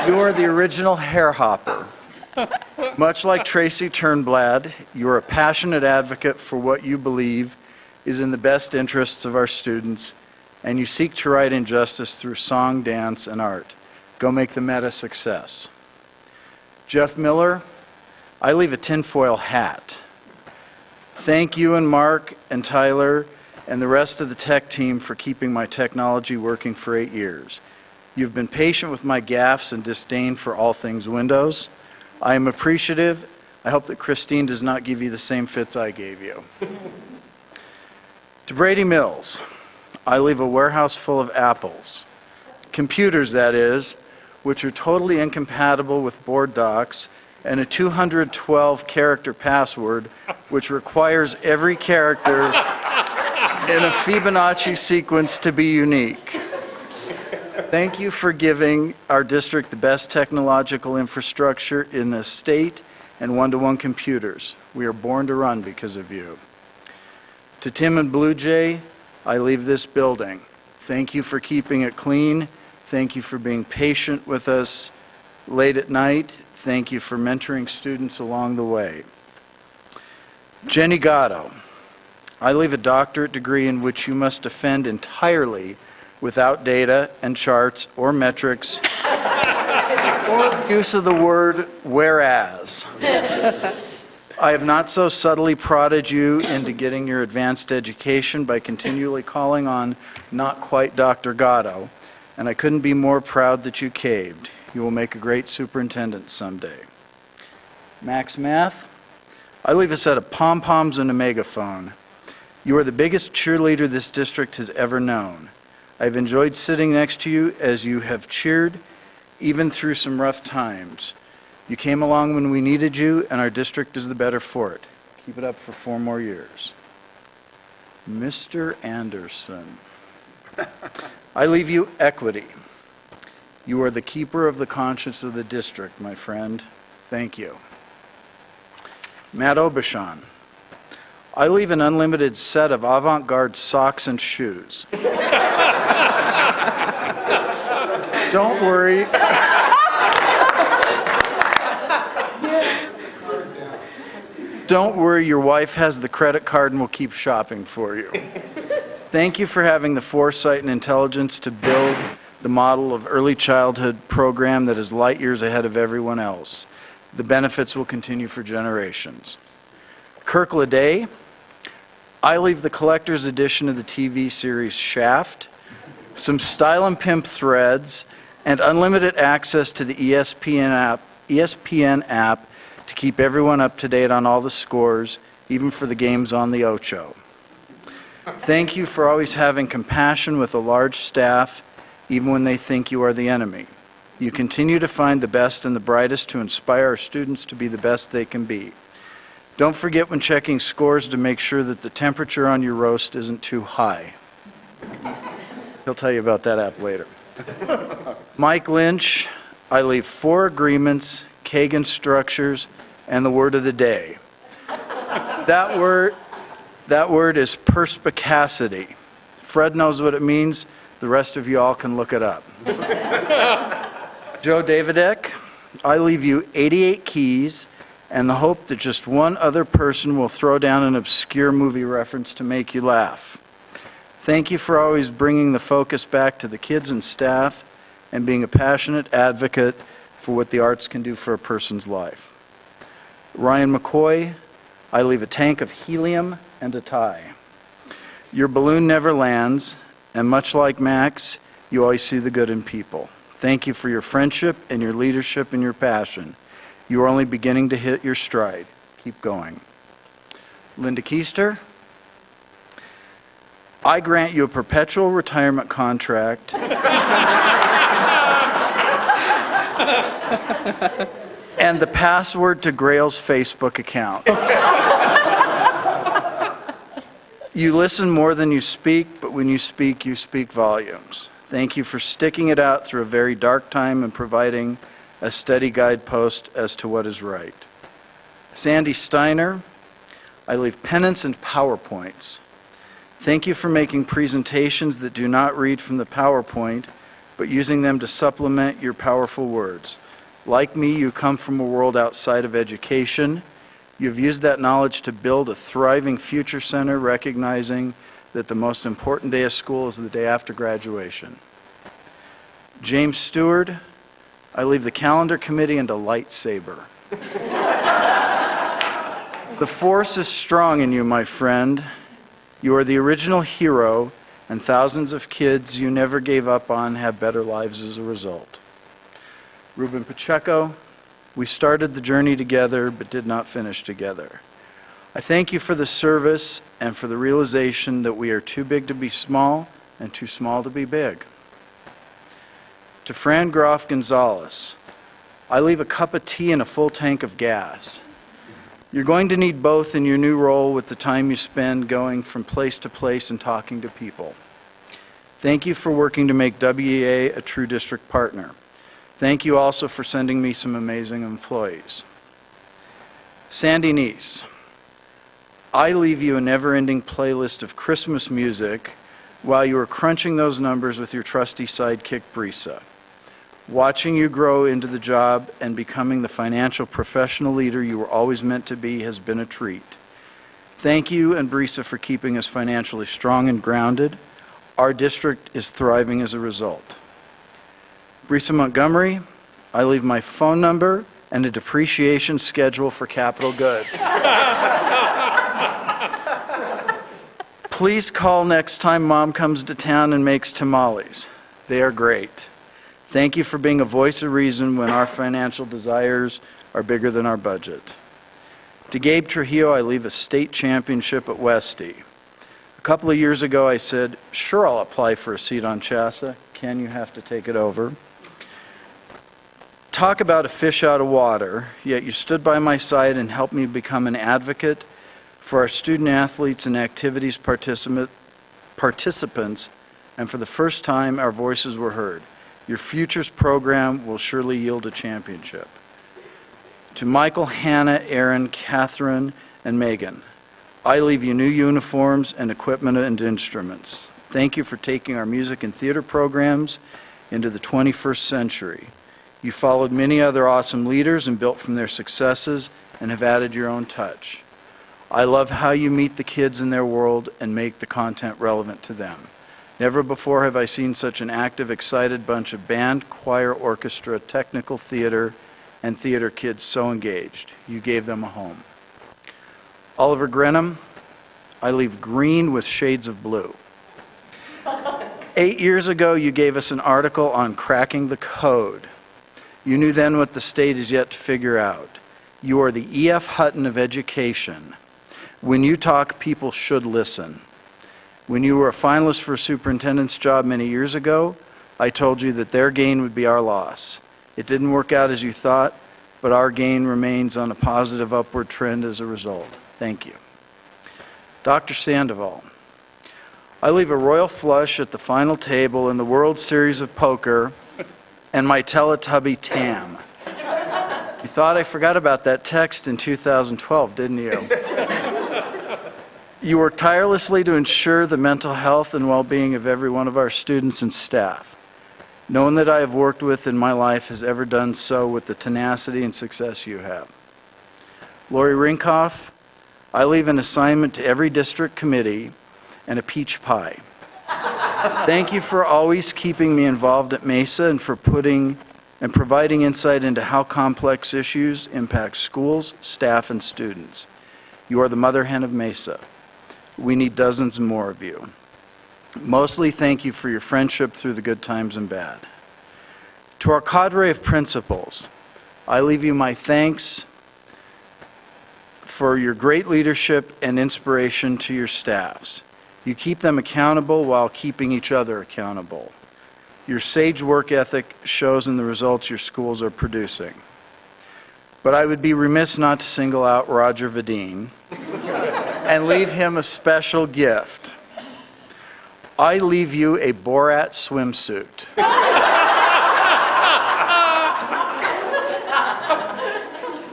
You are the original hair hopper. Much like Tracy Turnblad, you are a passionate advocate for what you believe is in the best interests of our students, and you seek to right injustice through song, dance, and art. Go make the Met a success. Jeff Miller, I leave a tinfoil hat. Thank you and Mark and Tyler and the rest of the tech team for keeping my technology working for 8 years. You've been patient with my gaffes and disdain for all things Windows. I am appreciative. I hope that Christine does not give you the same fits I gave you. To Brady Mills, I leave a warehouse full of apples. Computers, that is, which are totally incompatible with board docs, and a 212-character password, which requires every character in a Fibonacci sequence to be unique. Thank you for giving our district the best technological infrastructure in the state and one-to-one computers. We are born to run because of you. To Tim and Blue Jay, I leave this building. Thank you for keeping it clean. Thank you for being patient with us late at night. Thank you for mentoring students along the way. Jenny Gatto, I leave a doctorate degree in which you must defend entirely without data and charts or metrics or the use of the word whereas. I have not so subtly prodded you into getting your advanced education by continually calling on not quite Dr. Gatto, and I couldn't be more proud that you caved. You will make a great superintendent someday. Max Math, I leave a set of pom-poms and a megaphone. You are the biggest cheerleader this district has ever known. I've enjoyed sitting next to you as you have cheered, even through some rough times. You came along when we needed you, and our district is the better for it. Keep it up for 4 more years. Mr. Anderson, I leave you equity. You are the keeper of the conscience of the district, my friend. Thank you. Matt Obashan, I leave an unlimited set of avant-garde socks and shoes. Don't worry. Don't worry, your wife has the credit card and will keep shopping for you. Thank you for having the foresight and intelligence to build the model of early childhood program that is light years ahead of everyone else. The benefits will continue for generations. Kirk Leday, I leave the collector's edition of the TV series Shaft, some Style and Pimp threads, and unlimited access to the ESPN app to keep everyone up to date on all the scores, even for the games on the Ocho. Thank you for always having compassion with a large staff, even when they think you are the enemy. You continue to find the best and the brightest to inspire our students to be the best they can be. Don't forget when checking scores to make sure that the temperature on your roast isn't too high. He'll tell you about that app later. Mike Lynch, I leave 4 agreements, Kagan structures, and the word of the day. That word is perspicacity. Fred knows what it means. The rest of you all can look it up. Joe Davidek, I leave you 88 keys and the hope that just one other person will throw down an obscure movie reference to make you laugh. Thank you for always bringing the focus back to the kids and staff and being a passionate advocate for what the arts can do for a person's life. Ryan McCoy, I leave a tank of helium and a tie. Your balloon never lands, and much like Max, you always see the good in people. Thank you for your friendship and your leadership and your passion. You are only beginning to hit your stride. Keep going. Linda Keister, I grant you a perpetual retirement contract and the password to Grail's Facebook account. You listen more than you speak, but when you speak volumes. Thank you for sticking it out through a very dark time and providing a steady guidepost as to what is right. Sandy Steiner, I leave pennants and PowerPoints. Thank you for making presentations that do not read from the PowerPoint, but using them to supplement your powerful words. Like me, you come from a world outside of education. You've used that knowledge to build a thriving future center, recognizing that the most important day of school is the day after graduation. James Stewart, I leave the calendar committee and a lightsaber. The force is strong in you, my friend. You are the original hero, and thousands of kids you never gave up on have better lives as a result. Ruben Pacheco, we started the journey together but did not finish together. I thank you for the service and for the realization that we are too big to be small and too small to be big. To Fran Groff Gonzalez, I leave a cup of tea and a full tank of gas. You're going to need both in your new role with the time you spend going from place to place and talking to people. Thank you for working to make WEA a true district partner. Thank you also for sending me some amazing employees. Sandy Neese, I leave you a never-ending playlist of Christmas music while you are crunching those numbers with your trusty sidekick, Brisa. Watching you grow into the job and becoming the financial professional leader you were always meant to be has been a treat. Thank you and Brisa for keeping us financially strong and grounded. Our district is thriving as a result. Brisa Montgomery, I leave my phone number and a depreciation schedule for capital goods. Please call next time Mom comes to town and makes tamales. They are great. Thank you for being a voice of reason when our financial desires are bigger than our budget. To Gabe Trujillo, I leave a state championship at Westy. A couple of years ago, I said, sure, I'll apply for a seat on CHSA. Ken, you have to take it over. Talk about a fish out of water, yet you stood by my side and helped me become an advocate for our student athletes and activities participants, and for the first time, our voices were heard. Your futures program will surely yield a championship. To Michael, Hannah, Aaron, Catherine, and Megan, I leave you new uniforms and equipment and instruments. Thank you for taking our music and theater programs into the 21st century. You followed many other awesome leaders and built from their successes and have added your own touch. I love how you meet the kids in their world and make the content relevant to them. Never before have I seen such an active, excited bunch of band, choir, orchestra, technical theater, and theater kids so engaged. You gave them a home. Oliver Grenham, I leave green with shades of blue. 8 years ago, you gave us an article on cracking the code. You knew then what the state is yet to figure out. You are the E.F. Hutton of education. When you talk, people should listen. When you were a finalist for a superintendent's job many years ago, I told you that their gain would be our loss. It didn't work out as you thought, but our gain remains on a positive upward trend as a result. Thank you. Dr. Sandoval, I leave a royal flush at the final table in the World Series of Poker and my Teletubby Tam. You thought I forgot about that text in 2012, didn't you? You work tirelessly to ensure the mental health and well-being of every one of our students and staff. No one that I have worked with in my life has ever done so with the tenacity and success you have. Lori Rinkoff, I leave an assignment to every district committee and a peach pie. Thank you for always keeping me involved at Mesa and for providing insight into how complex issues impact schools, staff, and students. You are the mother hen of Mesa. We need dozens more of you. Mostly, thank you for your friendship through the good times and bad. To our cadre of principals, I leave you my thanks for your great leadership and inspiration to your staffs. You keep them accountable while keeping each other accountable. Your sage work ethic shows in the results your schools are producing. But I would be remiss not to single out Roger Vadine and leave him a special gift. I leave you a Borat swimsuit.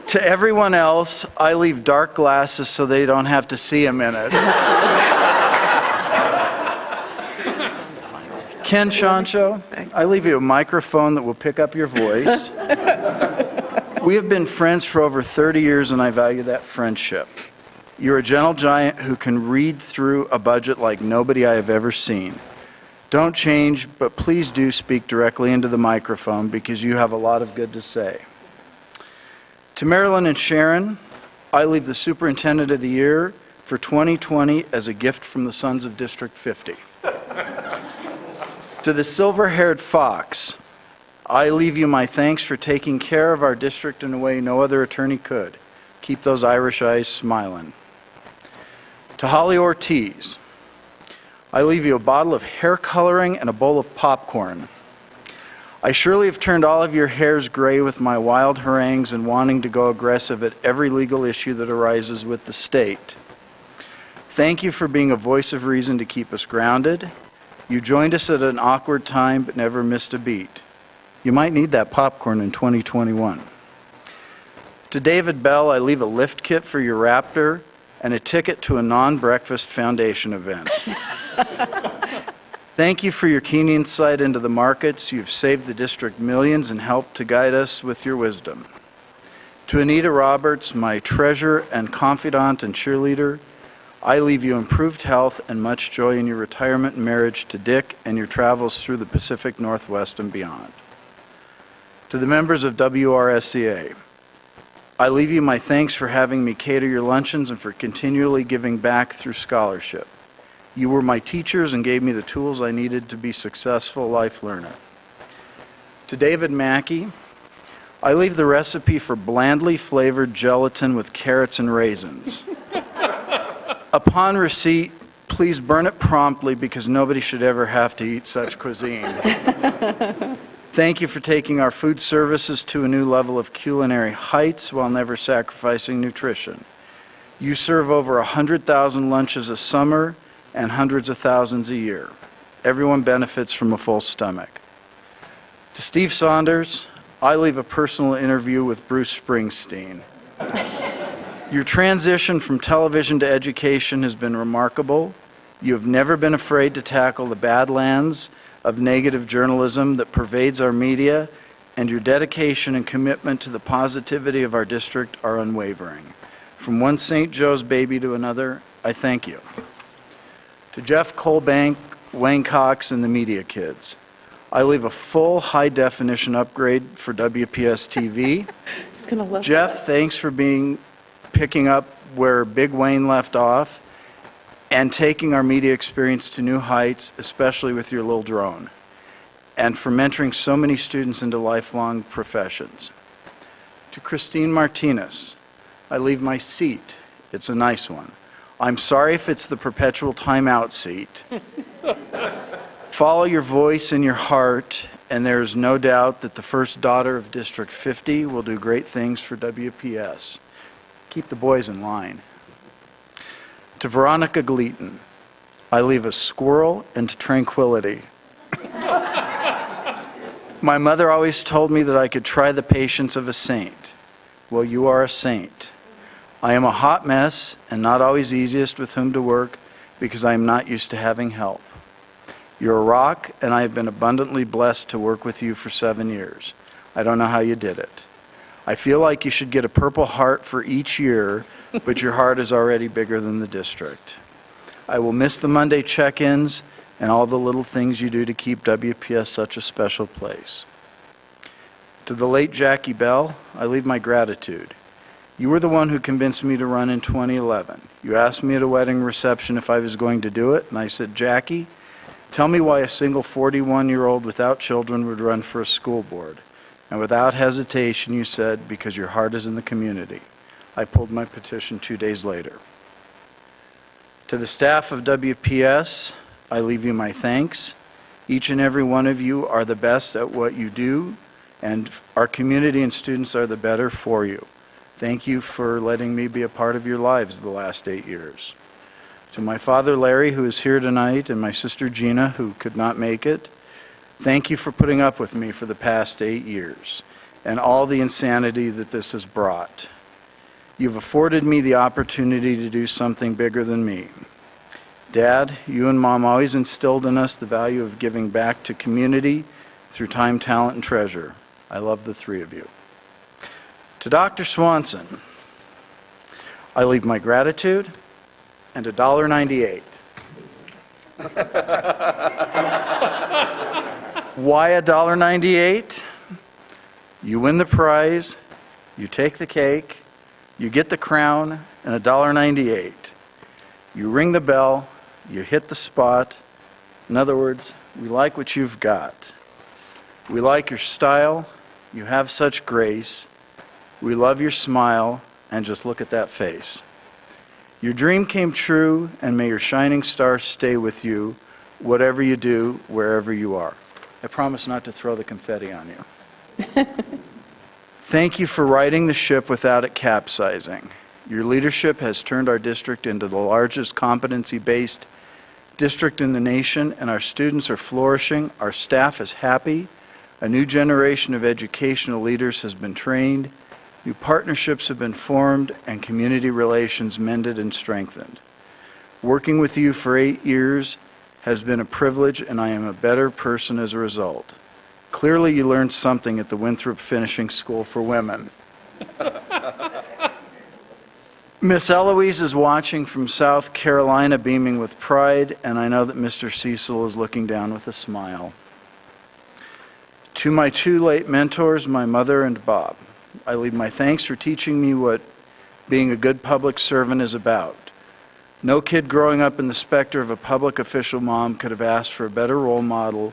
To everyone else, I leave dark glasses so they don't have to see him in it. Ken Chancho, I leave you a microphone that will pick up your voice. We have been friends for over 30 years, and I value that friendship. You're a gentle giant who can read through a budget like nobody I have ever seen. Don't change, but please do speak directly into the microphone because you have a lot of good to say. To Marilyn and Sharon, I leave the Superintendent of the Year for 2020 as a gift from the Sons of District 50. To the silver-haired fox, I leave you my thanks for taking care of our district in a way no other attorney could. Keep those Irish eyes smiling. To Holly Ortiz, I leave you a bottle of hair coloring and a bowl of popcorn. I surely have turned all of your hairs gray with my wild harangues and wanting to go aggressive at every legal issue that arises with the state. Thank you for being a voice of reason to keep us grounded. You joined us at an awkward time but never missed a beat. You might need that popcorn in 2021. To David Bell, I leave a lift kit for your Raptor and a ticket to a non-breakfast foundation event. Thank you for your keen insight into the markets. You've saved the district millions and helped to guide us with your wisdom. To Anita Roberts, my treasure and confidant and cheerleader, I leave you improved health and much joy in your retirement and marriage to Dick and your travels through the Pacific Northwest and beyond. To the members of WRSCA, I leave you my thanks for having me cater your luncheons and for continually giving back through scholarship. You were my teachers and gave me the tools I needed to be a successful life learner. To David Mackey, I leave the recipe for blandly flavored gelatin with carrots and raisins. Upon receipt, please burn it promptly because nobody should ever have to eat such cuisine. Thank you for taking our food services to a new level of culinary heights while never sacrificing nutrition. You serve over 100,000 lunches a summer and hundreds of thousands a year. Everyone benefits from a full stomach. To Steve Saunders, I leave a personal interview with Bruce Springsteen. Your transition from television to education has been remarkable. You have never been afraid to tackle the badlands of negative journalism that pervades our media, and your dedication and commitment to the positivity of our district are unwavering. From one St. Joe's baby to another, I thank you. To Jeff Colbank, Wayne Cox, and the media kids, I leave a full high-definition upgrade for WPS TV. He's gonna love Jeff, thanks for picking up where Big Wayne left off and taking our media experience to new heights, especially with your little drone, and for mentoring so many students into lifelong professions. To Christine Martinez, I leave my seat. It's a nice one. I'm sorry if it's the perpetual timeout seat. Follow your voice and your heart, and there is no doubt that the first daughter of District 50 will do great things for WPS. Keep the boys in line. To Veronica Gleaton, I leave a squirrel and tranquility. My mother always told me that I could try the patience of a saint. Well, you are a saint. I am a hot mess and not always easiest with whom to work because I am not used to having help. You're a rock, and I have been abundantly blessed to work with you for 7 years. I don't know how you did it. I feel like you should get a Purple Heart for each year, but your heart is already bigger than the district. I will miss the Monday check-ins and all the little things you do to keep WPS such a special place. To the late Jackie Bell, I leave my gratitude. You were the one who convinced me to run in 2011. You asked me at a wedding reception if I was going to do it, and I said, Jackie, tell me why a single 41-year-old without children would run for a school board. And without hesitation, you said, because your heart is in the community. I pulled my petition 2 days later. To the staff of WPS, I leave you my thanks. Each and every one of you are the best at what you do, and our community and students are the better for you. Thank you for letting me be a part of your lives the last 8 years. To my father, Larry, who is here tonight, and my sister, Gina, who could not make it, thank you for putting up with me for the past 8 years and all the insanity that this has brought. You've afforded me the opportunity to do something bigger than me. Dad, you and Mom always instilled in us the value of giving back to community through time, talent, and treasure. I love the three of you. To Dr. Swanson, I leave my gratitude and $1.98. Why $1.98? You win the prize, you take the cake, you get the crown, and $1.98. You ring the bell, you hit the spot. In other words, we like what you've got. We like your style, you have such grace. We love your smile, and just look at that face. Your dream came true, and may your shining star stay with you, whatever you do, wherever you are. I promise not to throw the confetti on you. Thank you for riding the ship without it capsizing. Your leadership has turned our district into the largest competency-based district in the nation, and our students are flourishing, our staff is happy, a new generation of educational leaders has been trained, new partnerships have been formed, and community relations mended and strengthened. Working with you for 8 years has been a privilege, and I am a better person as a result. Clearly, you learned something at the Winthrop Finishing School for Women. Miss Eloise is watching from South Carolina, beaming with pride, and I know that Mr. Cecil is looking down with a smile. To my two late mentors, my mother and Bob, I leave my thanks for teaching me what being a good public servant is about. No kid growing up in the specter of a public official mom could have asked for a better role model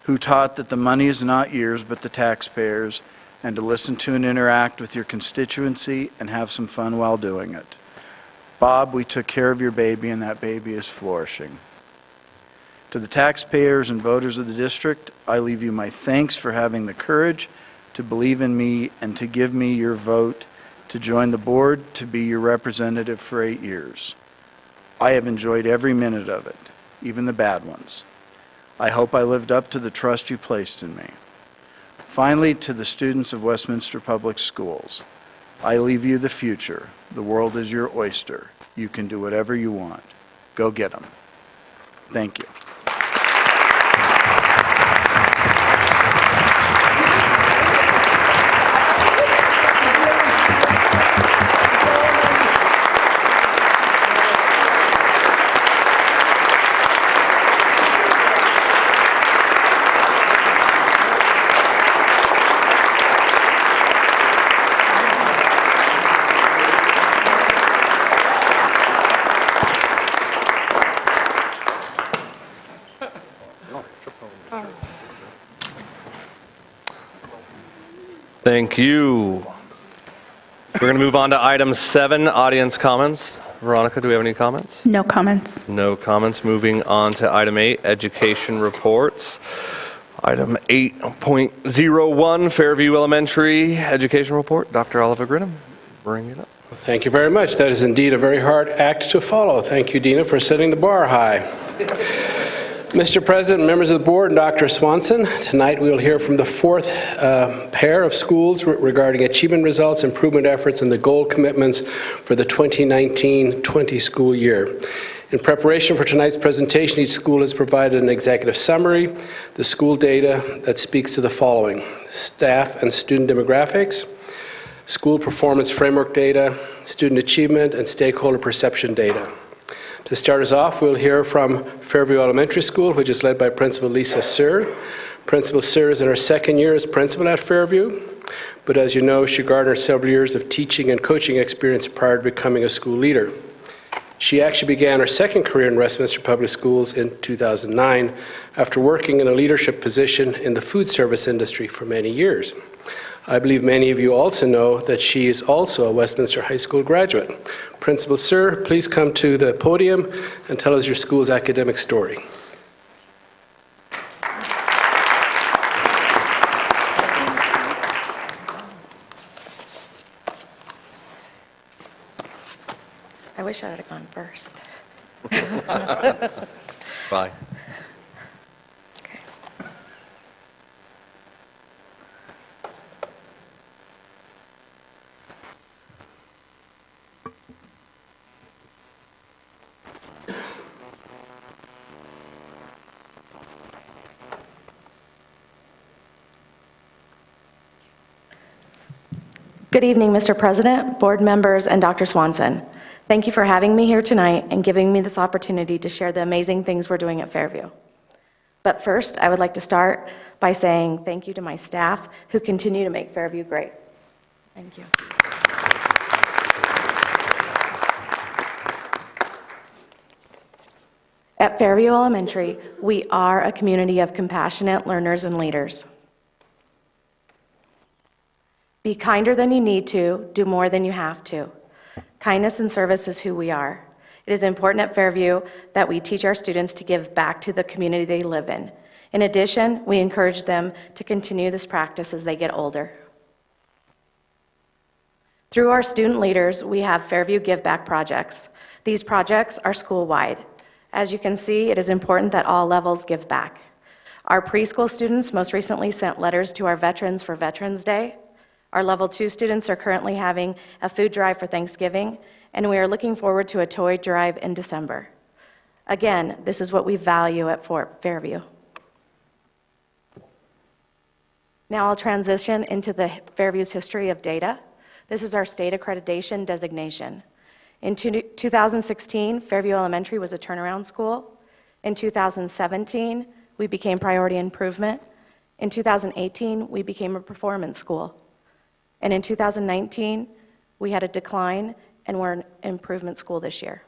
who taught that the money is not yours but the taxpayers, and to listen to and interact with your constituency and have some fun while doing it. Bob, we took care of your baby, and that baby is flourishing. To the taxpayers and voters of the district, I leave you my thanks for having the courage to believe in me and to give me your vote to join the board to be your representative for 8 years. I have enjoyed every minute of it, even the bad ones. I hope I lived up to the trust you placed in me. Finally, to the students of Westminster Public Schools, I leave you the future. The world is your oyster. You can do whatever you want. Go get them. Thank you. Thank you. We're going to move on to item 7, audience comments. Veronica, do we have any comments? No comments. No comments. Moving on to item 8, education reports. Item 8.01, Fairview Elementary Education Report. Dr. Oliver Grinham, bring it up. Thank you very much. That is indeed a very hard act to follow. Thank you, Dina, for setting the bar high. Mr. President, members of the board, and Dr. Swanson, tonight we will hear from the 4th pair of schools regarding achievement results, improvement efforts, and the goal commitments for the 2019-20 school year. In preparation for tonight's presentation, each school has provided an executive summary, the school data that speaks to the following: staff and student demographics, school performance framework data, student achievement, and stakeholder perception data. To start us off, we'll hear from Fairview Elementary School, which is led by Principal Lisa Sir. Principal Sir is in her second year as principal at Fairview, but as you know, she garnered several years of teaching and coaching experience prior to becoming a school leader. She actually began her second career in Westminster Public Schools in 2009 after working in a leadership position in the food service industry for many years. I believe many of you also know that she is also a Westminster High School graduate. Principal Sir, please come to the podium and tell us your school's academic story. I wish I would have gone first. Bye. Good evening, Mr. President, board members, and Dr. Swanson. Thank you for having me here tonight and giving me this opportunity to share the amazing things we're doing at Fairview. But first, I would like to start by saying thank you to my staff who continue to make Fairview great. Thank you. At Fairview Elementary, we are a community of compassionate learners and leaders. Be kinder than you need to, do more than you have to. Kindness and service is who we are. It is important at Fairview that we teach our students to give back to the community they live in. In addition, we encourage them to continue this practice as they get older. Through our student leaders, we have Fairview Give Back projects. These projects are school-wide. As you can see, it is important that all levels give back. Our preschool students most recently sent letters to our veterans for Veterans Day. Our Level 2 students are currently having a food drive for Thanksgiving, and we are looking forward to a toy drive in December. Again, this is what we value at Fairview. Now I'll transition into the Fairview's history of data. This is our state accreditation designation. In 2016, Fairview Elementary was a turnaround school. In 2017, we became priority improvement. In 2018, we became a performance school. And in 2019, we had a decline, and we're an improvement school this year.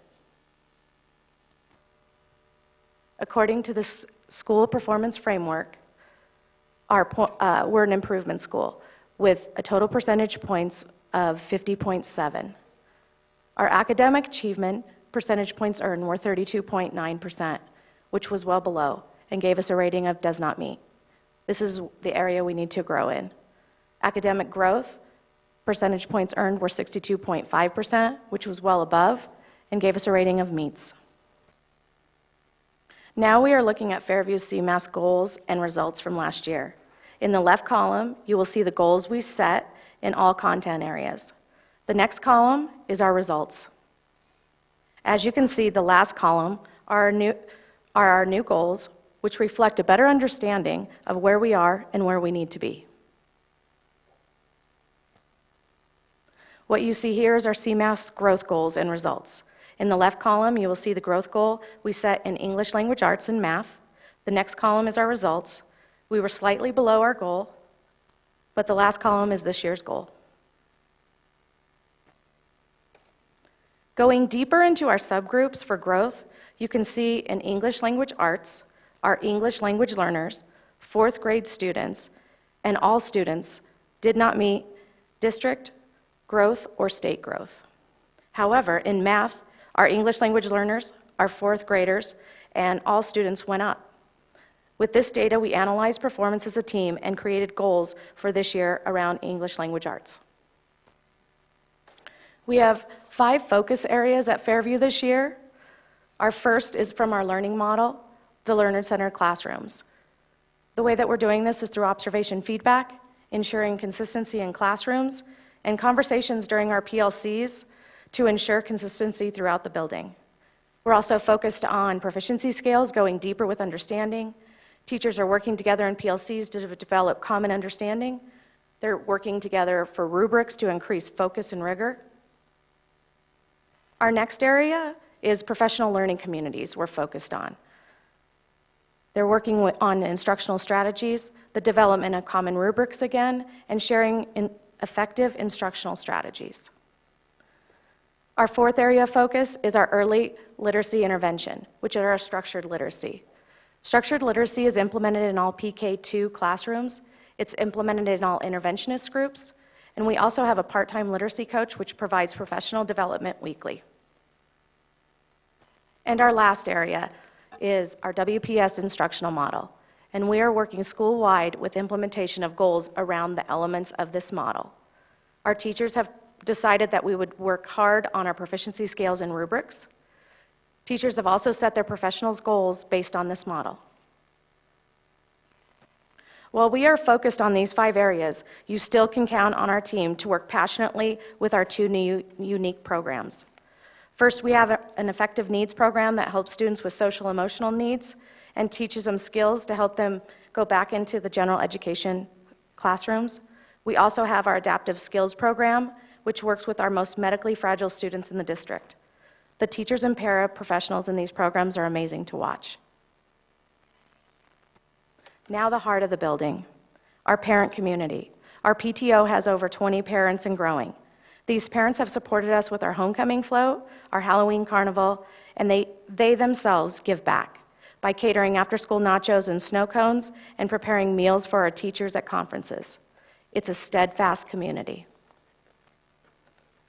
According to the school performance framework, we're an improvement school with a total percentage points of 50.7. Our academic achievement percentage points earned were 32.9%, which was well below and gave us a rating of does not meet. This is the area we need to grow in. Academic growth percentage points earned were 62.5%, which was well above and gave us a rating of meets. Now we are looking at Fairview's CMAS goals and results from last year. In the left column, you will see the goals we set in all content areas. The next column is our results. As you can see, the last column are our new goals, which reflect a better understanding of where we are and where we need to be. What you see here is our CMAS growth goals and results. In the left column, you will see the growth goal we set in English language arts and math. The next column is our results. We were slightly below our goal, but the last column is this year's goal. Going deeper into our subgroups for growth, you can see in English language arts, our English language learners, fourth grade students, and all students did not meet district growth or state growth. However, in math, our English language learners, our fourth graders, and all students went up. With this data, we analyzed performance as a team and created goals for this year around English language arts. We have 5 focus areas at Fairview this year. Our first is from our learning model, the learner-centered classrooms. The way that we're doing this is through observation feedback, ensuring consistency in classrooms, and conversations during our PLCs to ensure consistency throughout the building. We're also focused on proficiency scales, going deeper with understanding. Teachers are working together in PLCs to develop common understanding. They're working together for rubrics to increase focus and rigor. Our next area is professional learning communities we're focused on. They're working on instructional strategies, the development of common rubrics again, and sharing effective instructional strategies. Our fourth area of focus is our early literacy intervention, which is our structured literacy. Structured literacy is implemented in all PK2 classrooms. It's implemented in all interventionist groups. And we also have a part-time literacy coach, which provides professional development weekly. And our last area is our WPS instructional model. And we are working school-wide with implementation of goals around the elements of this model. Our teachers have decided that we would work hard on our proficiency scales and rubrics. Teachers have also set their professionals' goals based on this model. While we are focused on these 5 areas, you still can count on our team to work passionately with our 2 new unique programs. First, we have an effective needs program that helps students with social emotional needs and teaches them skills to help them go back into the general education classrooms. We also have our adaptive skills program, which works with our most medically fragile students in the district. The teachers and paraprofessionals in these programs are amazing to watch. Now the heart of the building, our parent community. Our PTO has over 20 parents and growing. These parents have supported us with our homecoming float, our Halloween carnival, and they themselves give back by catering after-school nachos and snow cones and preparing meals for our teachers at conferences. It's a steadfast community.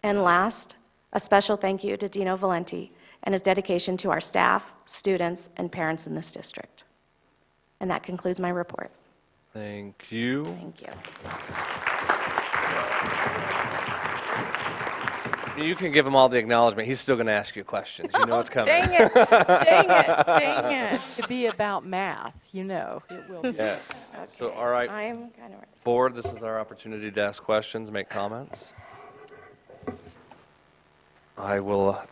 And last, a special thank you to Dino Valenti and his dedication to our staff, students, and parents in this district. And that concludes my report. Thank you. Thank you. You can give him all the acknowledgement. He's still going to ask you questions. You know it's coming. Dang it, dang it, dang it. To be about math, you know, it will be. Yes. Okay. So, all right. I'm kind of... Board, this is our opportunity to ask questions, make comments. I will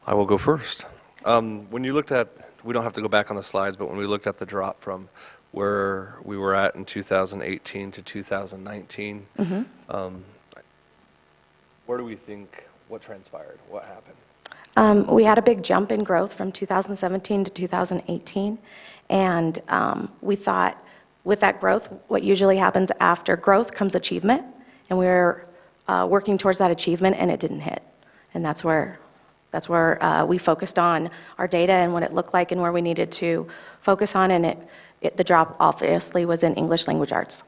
go first. When you looked at, we don't have to go back on the slides, but when we looked at the drop from where we were at in 2018 to 2019, where do we think, what transpired? What happened? We had a big jump in growth from 2017 to 2018, and we thought with that growth, what usually happens after growth comes achievement, and we were working towards that achievement, and it didn't hit. And that's where we focused on our data and what it looked like and where we needed to focus on, and the drop obviously was in English language arts.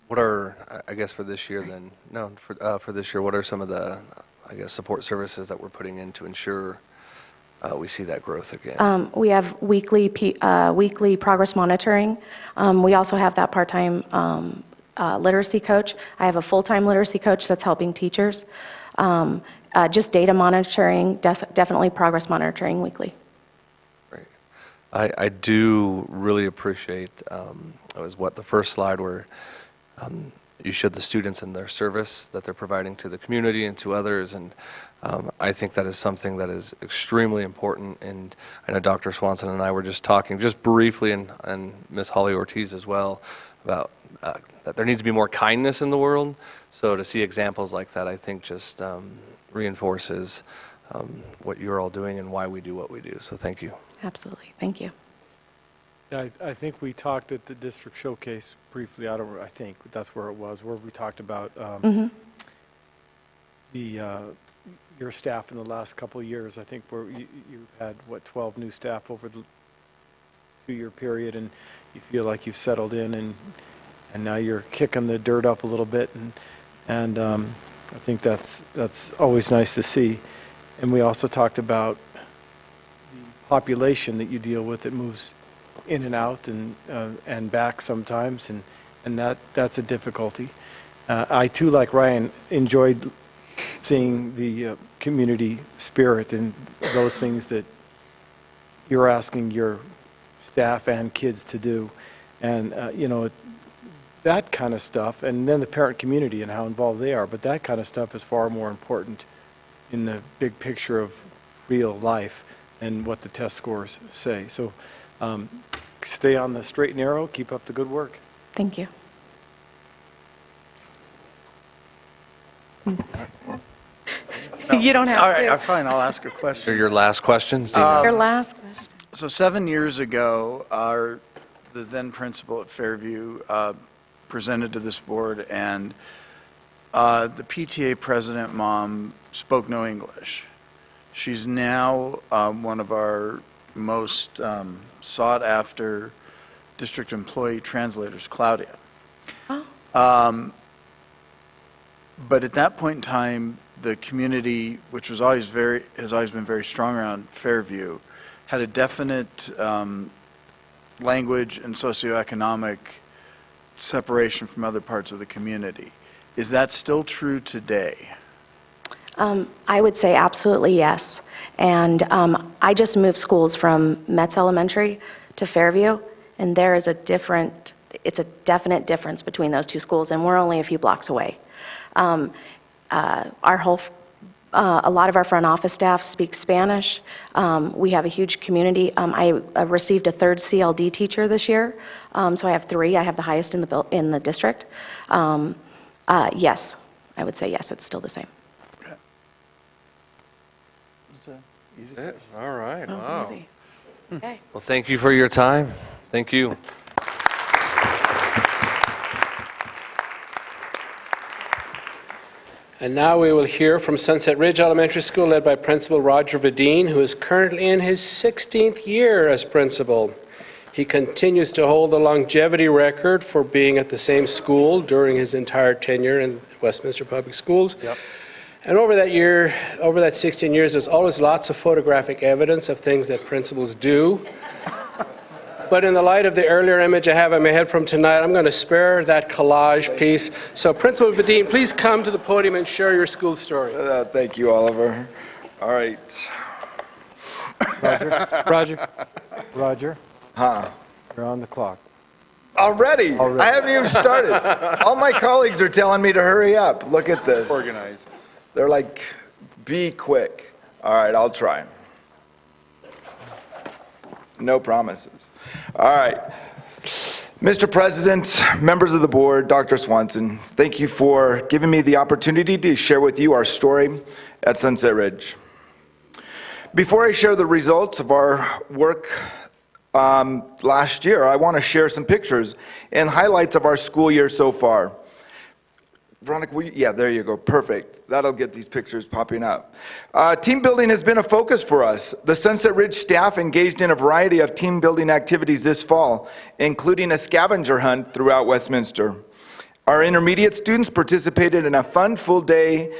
What are, I guess for this year then, for this year, what are some of the, I guess, support services that we're putting in to ensure we see that growth again? We have weekly progress monitoring. We also have that part-time literacy coach. I have a full-time literacy coach that's helping teachers. Just data monitoring, definitely progress monitoring weekly. Great. I do really appreciate, it was the first slide where you showed the students and their service that they're providing to the community and to others, and I think that is something that is extremely important. And I know Dr. Swanson and I were just talking just briefly, and Ms. Holly Ortiz as well, about that there needs to be more kindness in the world. So to see examples like that, I think just reinforces what you're all doing and why we do what we do. So thank you. Absolutely. Thank you. Yeah, I think we talked at the district showcase briefly. I think that's where it was, where we talked about your staff in the last couple of years. I think where you've had 12 new staff over the 2-year period, and you feel like you've settled in, and now you're kicking the dirt up a little bit, and I think that's always nice to see. And we also talked about the population that you deal with that moves in and out and back sometimes, and that's a difficulty. I too, like Ryan, enjoyed seeing the community spirit and those things that you're asking your staff and kids to do, and that kind of stuff, and then the parent community and how involved they are, but that kind of stuff is far more important in the big picture of real life and what the test scores say. So stay on the straight and narrow, keep up the good work. Thank you. You don't have All right, to. fine, I'll ask a question. Your last questions, Dino? Your last question. So 7 years ago, the then principal at Fairview presented to this board, and the PTA president mom spoke no English. She's now one of our most sought-after district employee translators, Claudia. Oh. But at that point in time, the community, which was has always been very strong around Fairview, had a definite language and socioeconomic separation from other parts of the community. Is that still true today? I would say absolutely yes. And I just moved schools from Metz Elementary to Fairview, and there is it's a definite difference between those two schools, and we're only a few blocks away. A lot of our front office staff speak Spanish. We have a huge community. I received a third CLD teacher this year, so I have 3. I have the highest in the district. Yes, I would say yes, it's still the same. Easy. All right. Oh, Wow. easy. Okay. Well, thank you for your time. Thank you. And now we will hear from Sunset Ridge Elementary School, led by Principal Roger Vadine, who is currently in his 16th year as principal. He continues to hold the longevity record for being at the same school during his entire tenure in Westminster Public Schools. Yep. And over that 16 years, there's always lots of photographic evidence of things that principals do. But in the light of the earlier image I have in my head from tonight, I'm going to spare that collage piece. So Principal Vadine, please come to the podium and share your school story. Thank you, Oliver. All right. Roger, Huh. you're on the clock. Already? I haven't even started. All my colleagues are telling me to hurry up. Look at this. Organize. They're like, be quick. All right, I'll try. No promises. All right. Mr. President, members of the board, Dr. Swanson, thank you for giving me the opportunity to share with you our story at Sunset Ridge. Before I share the results of our work last year, I want to share some pictures and highlights of our school year so far. Veronica, yeah, there you go. Perfect. That'll get these pictures popping up. Team building has been a focus for us. The Sunset Ridge staff engaged in a variety of team building activities this fall, including a scavenger hunt throughout Westminster. Our intermediate students participated in a fun full-day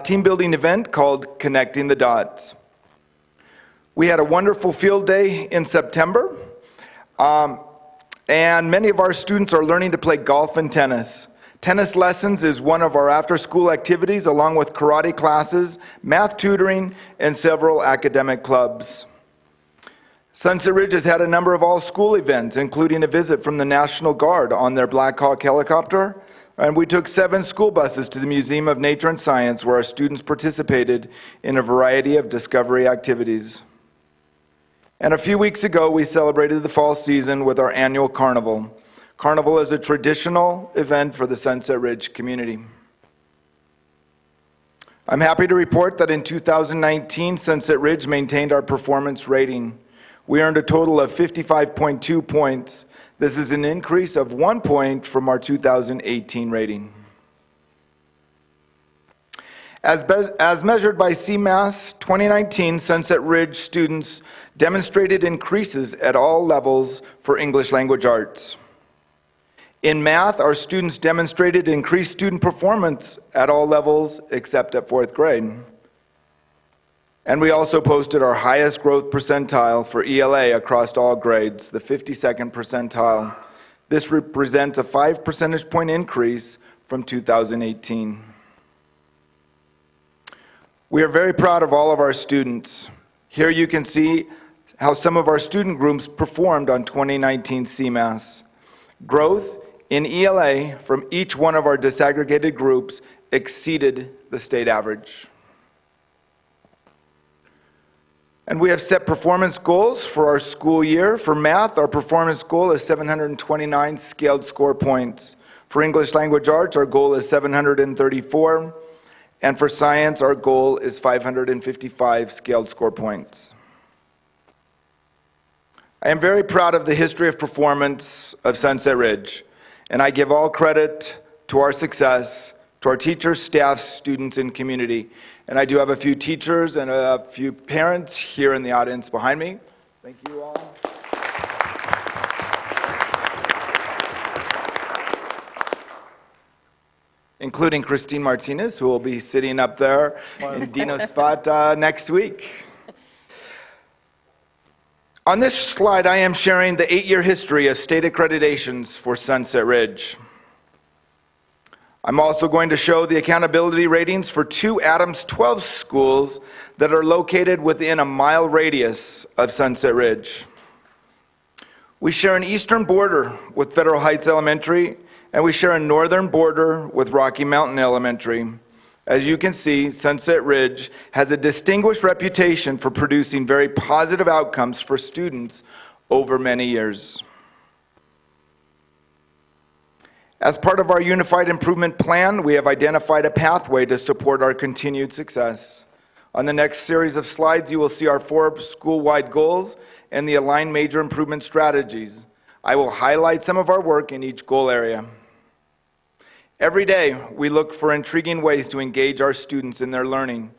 team building event called Connecting the Dots. We had a wonderful field day in September, and many of our students are learning to play golf and tennis. Tennis lessons is one of our after-school activities, along with karate classes, math tutoring, and several academic clubs. Sunset Ridge has had a number of all-school events, including a visit from the National Guard on their Black Hawk helicopter, and we took 7 school buses to the Museum of Nature and Science, where our students participated in a variety of discovery activities. And a few weeks ago, we celebrated the fall season with our annual carnival. Carnival is a traditional event for the Sunset Ridge community. I'm happy to report that in 2019, Sunset Ridge maintained our performance rating. We earned a total of 55.2 points. This is an increase of 1 point from our 2018 rating. As measured by CMAS 2019, Sunset Ridge students demonstrated increases at all levels for English language arts. In math, our students demonstrated increased student performance at all levels except at 4th grade. And we also posted our highest growth percentile for ELA across all grades, the 52nd percentile. This represents a 5 percentage point increase from 2018. We are very proud of all of our students. Here you can see how some of our student groups performed on 2019 CMAS. Growth in ELA from each one of our disaggregated groups exceeded the state average. And we have set performance goals for our school year. For math, our performance goal is 729 scaled score points. For English language arts, our goal is 734. And for science, our goal is 555 scaled score points. I am very proud of the history of performance of Sunset Ridge, and I give all credit to our success, to our teachers, staff, students, and community. And I do have a few teachers and a few parents here in the audience behind me. Thank you all. Including Christine Martinez, who will be sitting up there in Dino's spot next week. On this slide, I am sharing the 8-year history of state accreditations for Sunset Ridge. I'm also going to show the accountability ratings for 2 Adams 12 schools that are located within a mile radius of Sunset Ridge. We share an eastern border with Federal Heights Elementary, and we share a northern border with Rocky Mountain Elementary. As you can see, Sunset Ridge has a distinguished reputation for producing very positive outcomes for students over many years. As part of our Unified Improvement Plan, we have identified a pathway to support our continued success. On the next series of slides, you will see our 4 school-wide goals and the aligned major improvement strategies. I will highlight some of our work in each goal area. Every day, we look for intriguing ways to engage our students in their learning.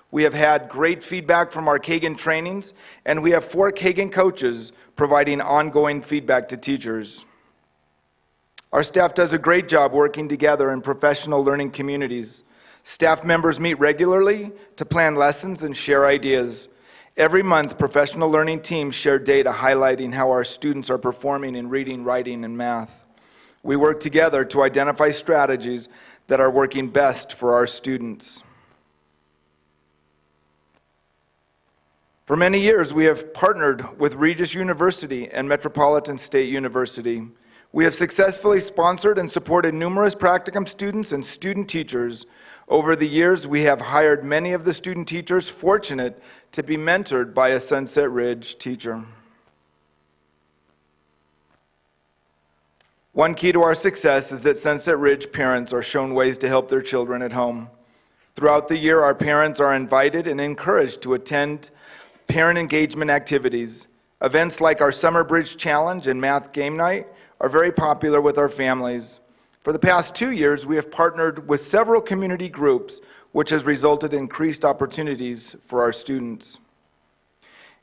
We have had great feedback from our Kagan trainings, and we have 4 Kagan coaches providing ongoing feedback to teachers. Our staff does a great job working together in professional learning communities. Staff members meet regularly to plan lessons and share ideas. Every month, professional learning teams share data highlighting how our students are performing in reading, writing, and math. We work together to identify strategies that are working best for our students. For many years, we have partnered with Regis University and Metropolitan State University. We have successfully sponsored and supported numerous practicum students and student teachers. Over the years, we have hired many of the student teachers fortunate to be mentored by a Sunset Ridge teacher. One key to our success is that Sunset Ridge parents are shown ways to help their children at home. Throughout the year, our parents are invited and encouraged to attend parent engagement activities. Events like our Summer Bridge Challenge and Math Game Night are very popular with our families. For the past 2 years, we have partnered with several community groups, which has resulted in increased opportunities for our students.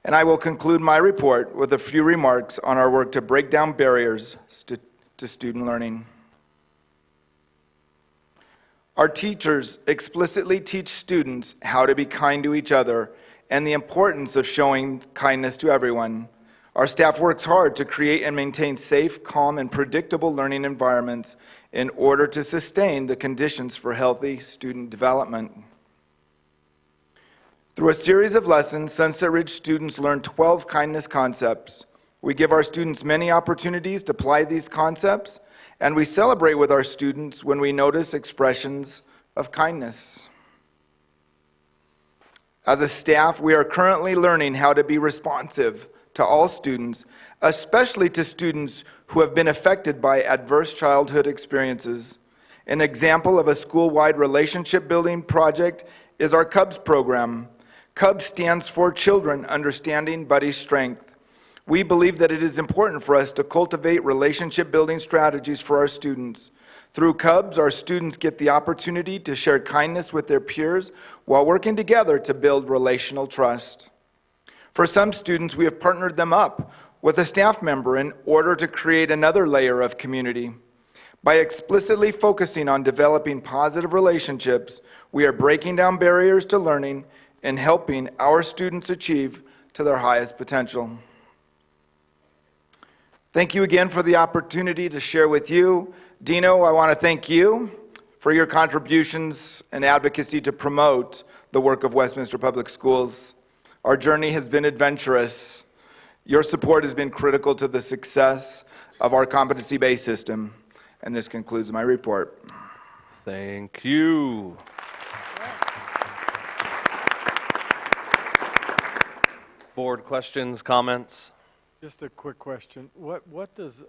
And I will conclude my report with a few remarks on our work to break down barriers to student learning. Our teachers explicitly teach students how to be kind to each other and the importance of showing kindness to everyone. Our staff works hard to create and maintain safe, calm, and predictable learning environments in order to sustain the conditions for healthy student development. Through a series of lessons, Sunset Ridge students learn 12 kindness concepts. We give our students many opportunities to apply these concepts, and we celebrate with our students when we notice expressions of kindness. As a staff, we are currently learning how to be responsive to all students, especially to students who have been affected by adverse childhood experiences. An example of a school-wide relationship-building project is our CUBS program. CUBS stands for Children Understanding Buddy's Strength. We believe that it is important for us to cultivate relationship-building strategies for our students. Through CUBS, our students get the opportunity to share kindness with their peers while working together to build relational trust. For some students, we have partnered them up with a staff member in order to create another layer of community. By explicitly focusing on developing positive relationships, we are breaking down barriers to learning and helping our students achieve to their highest potential. Thank you again for the opportunity to share with you. Dino, I want to thank you for your contributions and advocacy to promote the work of Westminster Public Schools. Our journey has been adventurous. Your support has been critical to the success of our competency-based system. And this concludes my report. Thank you. Board questions, comments? Just a quick question. What does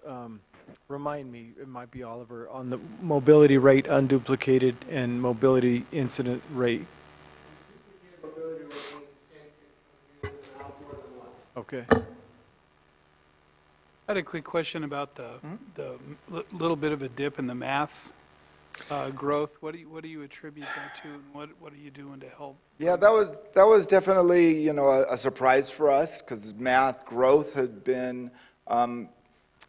Remind me, it might be Oliver, on the mobility rate unduplicated and mobility incident rate. Okay. I had a quick question about the little bit of a dip in the math growth. What do you attribute that to, and what are you doing to help? Yeah, that was definitely, a surprise for us, because math growth had been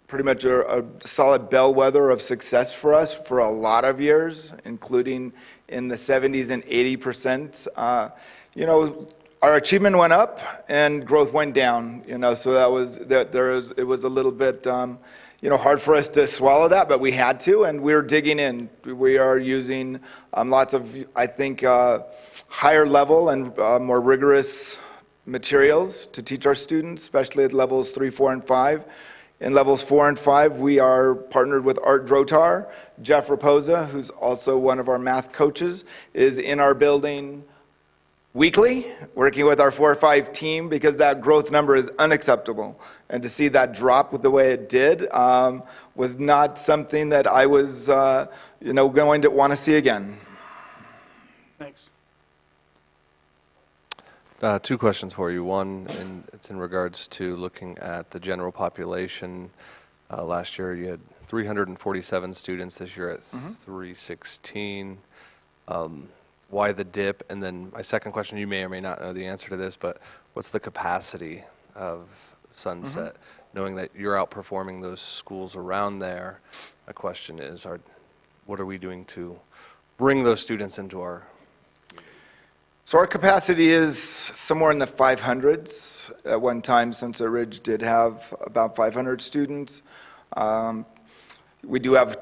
pretty much a solid bellwether of success for us for a lot of years, including in the 70s and 80%. Our achievement went up and growth went down, so it was a little bit, hard for us to swallow that, but we had to, and we're digging in. We are using lots of, I think, higher level and more rigorous materials to teach our students, especially at levels 3, 4, and 5. In levels 4 and 5, we are partnered with Art Drotar. Jeff Raposa, who's also one of our math coaches, is in our building weekly, working with our 4 or 5 team, because that growth number is unacceptable. And to see that drop with the way it did was not something that I was, going to want to see again. Thanks. 2 questions for you. One, it's in regards to looking at the general population. Last year you had 347 students, this year at 316. Why the dip? And then my second question, you may or may not know the answer to this, but what's the capacity of Sunset? Knowing that you're outperforming those schools around there, my question is, what are we doing to bring those students into our... So our capacity is somewhere in the 500s. At one time, Sunset Ridge did have about 500 students. We do have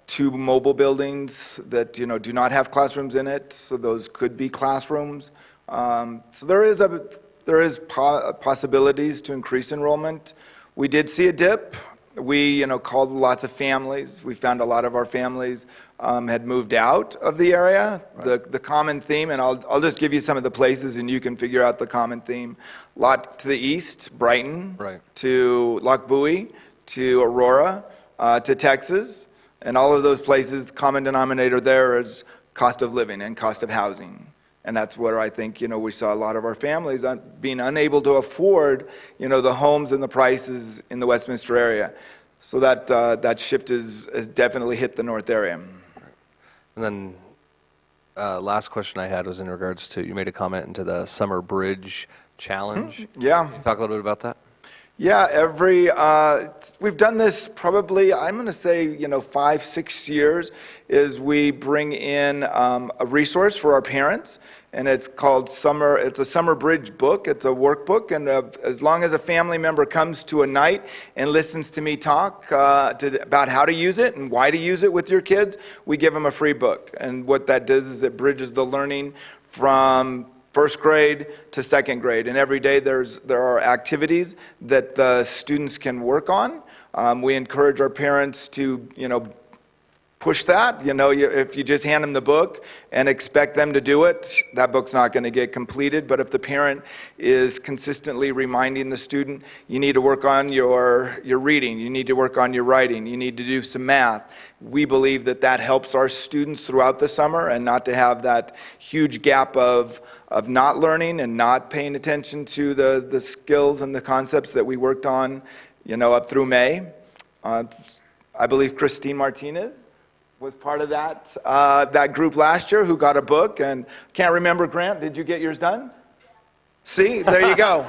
2 mobile buildings that do not have classrooms in it, so those could be classrooms. So there is possibilities to increase enrollment. We did see a dip. We called lots of families. We found a lot of our families had moved out of the area. Right. The common theme, and I'll just give you some of the places, and you can figure out the common theme. Lot to the east, Brighton, right, to Loch Buoy, to Aurora, to Texas. And all of those places, the common denominator there is cost of living and cost of housing. And that's where I think, we saw a lot of our families being unable to afford, the homes and the prices in the Westminster area. So that shift has definitely hit the north area. And then last question I had was in regards to, you made a comment into the Summer Bridge Challenge. Yeah. Can you talk a little bit about that? Yeah, we've done this probably, I'm going to say, 5, 6 years, is we bring in a resource for our parents, and it's called it's a Summer Bridge book. It's a workbook, and as long as a family member comes to a night and listens to me talk about how to use it and why to use it with your kids, we give them a free book. And what that does is it bridges the learning from first grade to second grade, and every day there are activities that the students can work on. We encourage our parents to, push that. If you just hand them the book and expect them to do it, that book's not going to get completed. But if the parent is consistently reminding the student, you need to work on your reading, you need to work on your writing, you need to do some math, we believe that helps our students throughout the summer, and not to have that huge gap of not learning and not paying attention to the skills and the concepts that we worked on, up through May. I believe Christine Martinez was part of that group last year who got a book, and can't remember, Grant, did you get yours done? See, there you go.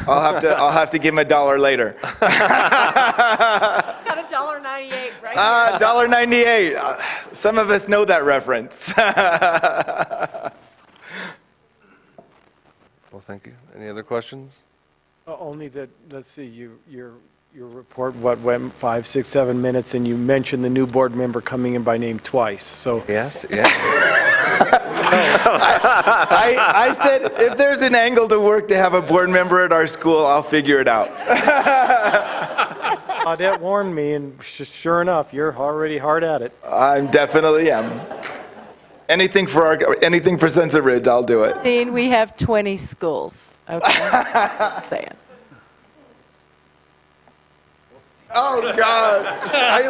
I'll have to give him $1 later. Got $1.98, right? $1.98. Some of us know that reference. Well, thank you. Any other questions? Only that, let's see, your report, went 5, 6, 7 minutes, and you mentioned the new board member coming in by name twice, so. Yes. I said, if there's an angle to work to have a board member at our school, I'll figure it out. Claudette warned me, and sure enough, you're already hard at it. I definitely am. Anything for Sunset Ridge, I'll do it. Dean, we have 20 schools. Okay. Just saying. Oh, God. I'm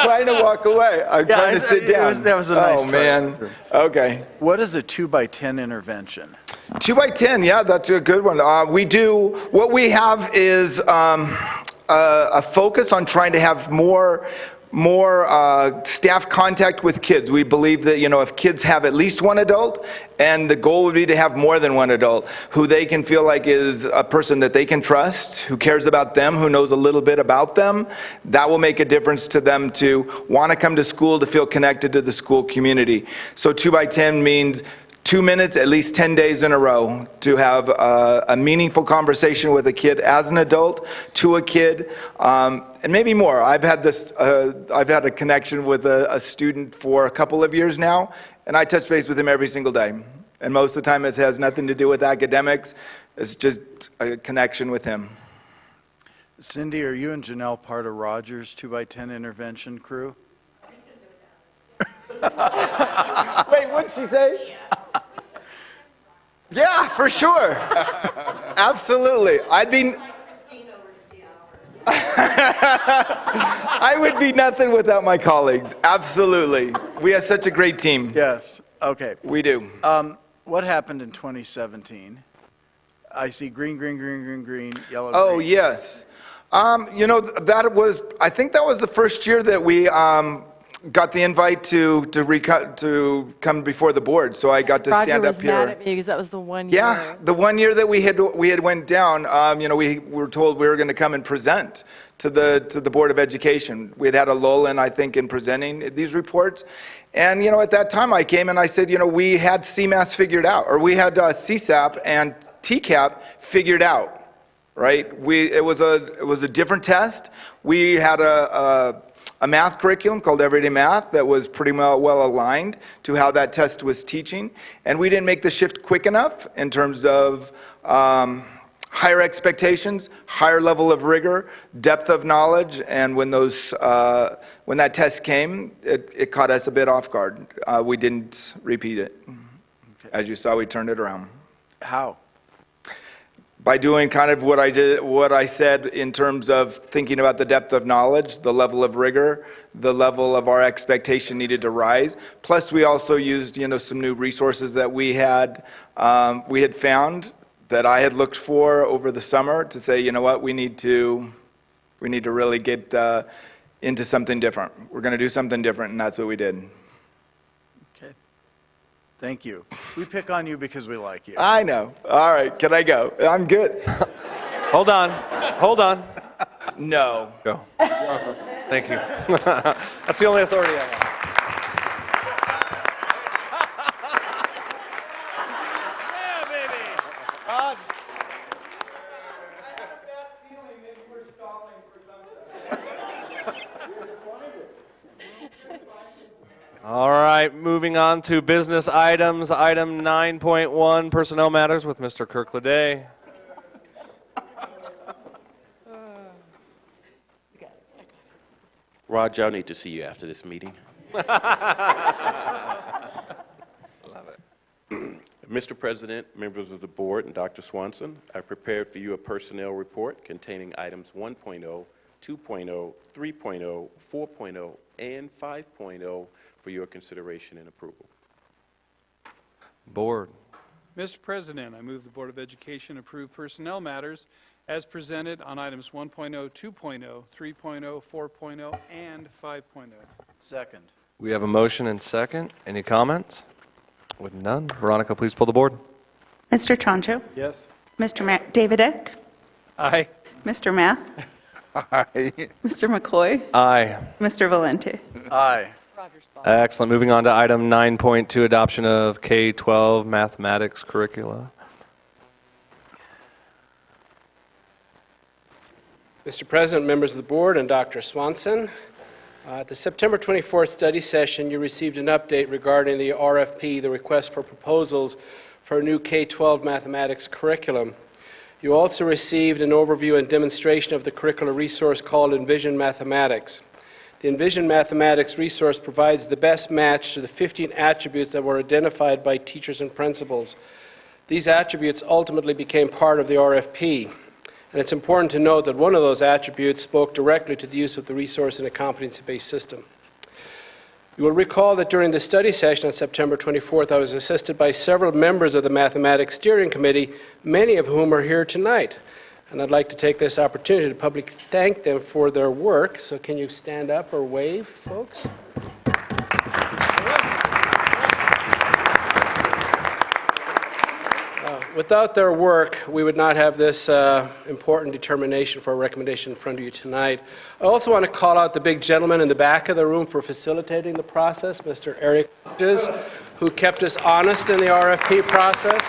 trying to walk away. I'm trying to sit down. That was a nice Oh, try. man. Okay. What is a 2x10 intervention? 2x10, yeah, that's a good one. What we have is a focus on trying to have more staff contact with kids. We believe that, if kids have at least one adult, and the goal would be to have more than one adult, who they can feel like is a person that they can trust, who cares about them, who knows a little bit about them, that will make a difference to them to want to come to school, to feel connected to the school community. So 2x10 means 2 minutes, at least 10 days in a row, to have a meaningful conversation with a kid as an adult, to a kid, and maybe more. I've had a connection with a student for a couple of years now, and I touch base with him every single day. And most of the time it has nothing to do with academics, it's just a connection with him. Cindy, are you and Janelle part of Rogers' 2x10 intervention crew? Wait, what'd she say? Yeah, for sure. Absolutely. I would be nothing without my colleagues. Absolutely. We have such a great team. Yes. Okay. We do. What happened in 2017? I see green, yellow, Oh, green. yes. I think that was the first year that we got the invite to come before the board, so I got to stand up here. Roger was mad at me because that was the one year. Yeah, the one year that we had went down, we were told we were going to come and present to the Board of Education. We had a lull in, I think, in presenting these reports. And, at that time I came and I said, we had CMAS figured out, or we had CSAP and TCAP figured out, right? It was a different test. We had a math curriculum called Everyday Math that was pretty well aligned to how that test was teaching. And we didn't make the shift quick enough in terms of higher expectations, higher level of rigor, depth of knowledge, and when that test came, it caught us a bit off guard. We didn't repeat it. Okay. As you saw, we turned it around. How? By doing kind of what I said in terms of thinking about the depth of knowledge, the level of rigor, the level of our expectation needed to rise. Plus, we also used, some new resources that we had found that I had looked for over the summer to say, we need to really get into something different. We're going to do something different, and that's what we did. Okay. Thank you. We pick on you because we like you. I know. All right, can I go? I'm good. Hold on. No. Go. Thank you. That's the only authority I have. Yeah, baby. Rod. All right, moving on to business items. Item 9.1, personnel matters with Mr. Kirk Leday. Raj, I'll need to see you after this meeting. Love it. Mr. President, members of the board, and Dr. Swanson, I've prepared for you a personnel report containing items 1.0, 2.0, 3.0, 4.0, and 5.0 for your consideration and approval. Board. Mr. President, I move the Board of Education approve personnel matters as presented on items 1.0, 2.0, 3.0, 4.0, and 5.0. Second. We have a motion and second. Any comments? With none, Veronica, please pull the board. Mr. Chancho? Yes. Mr. Davidek? Aye. Mr. Math? Aye. Mr. McCoy? Aye. Mr. Valente? Aye. Excellent. Moving on to item 9.2, adoption of K-12 mathematics curricula. Mr. President, members of the board, and Dr. Swanson, at the September 24th study session, you received an update regarding the RFP, the request for proposals for a new K-12 mathematics curriculum. You also received an overview and demonstration of the curricular resource called Envision Mathematics. The Envision Mathematics resource provides the best match to the 15 attributes that were identified by teachers and principals. These attributes ultimately became part of the RFP. And it's important to note that one of those attributes spoke directly to the use of the resource in a competency-based system. You will recall that during the study session on September 24th, I was assisted by several members of the Mathematics Steering Committee, many of whom are here tonight. And I'd like to take this opportunity to publicly thank them for their work. So can you stand up or wave, folks? Without their work, we would not have this important determination for a recommendation in front of you tonight. I also want to call out the big gentleman in the back of the room for facilitating the process, Mr. Eric, who kept us honest in the RFP process.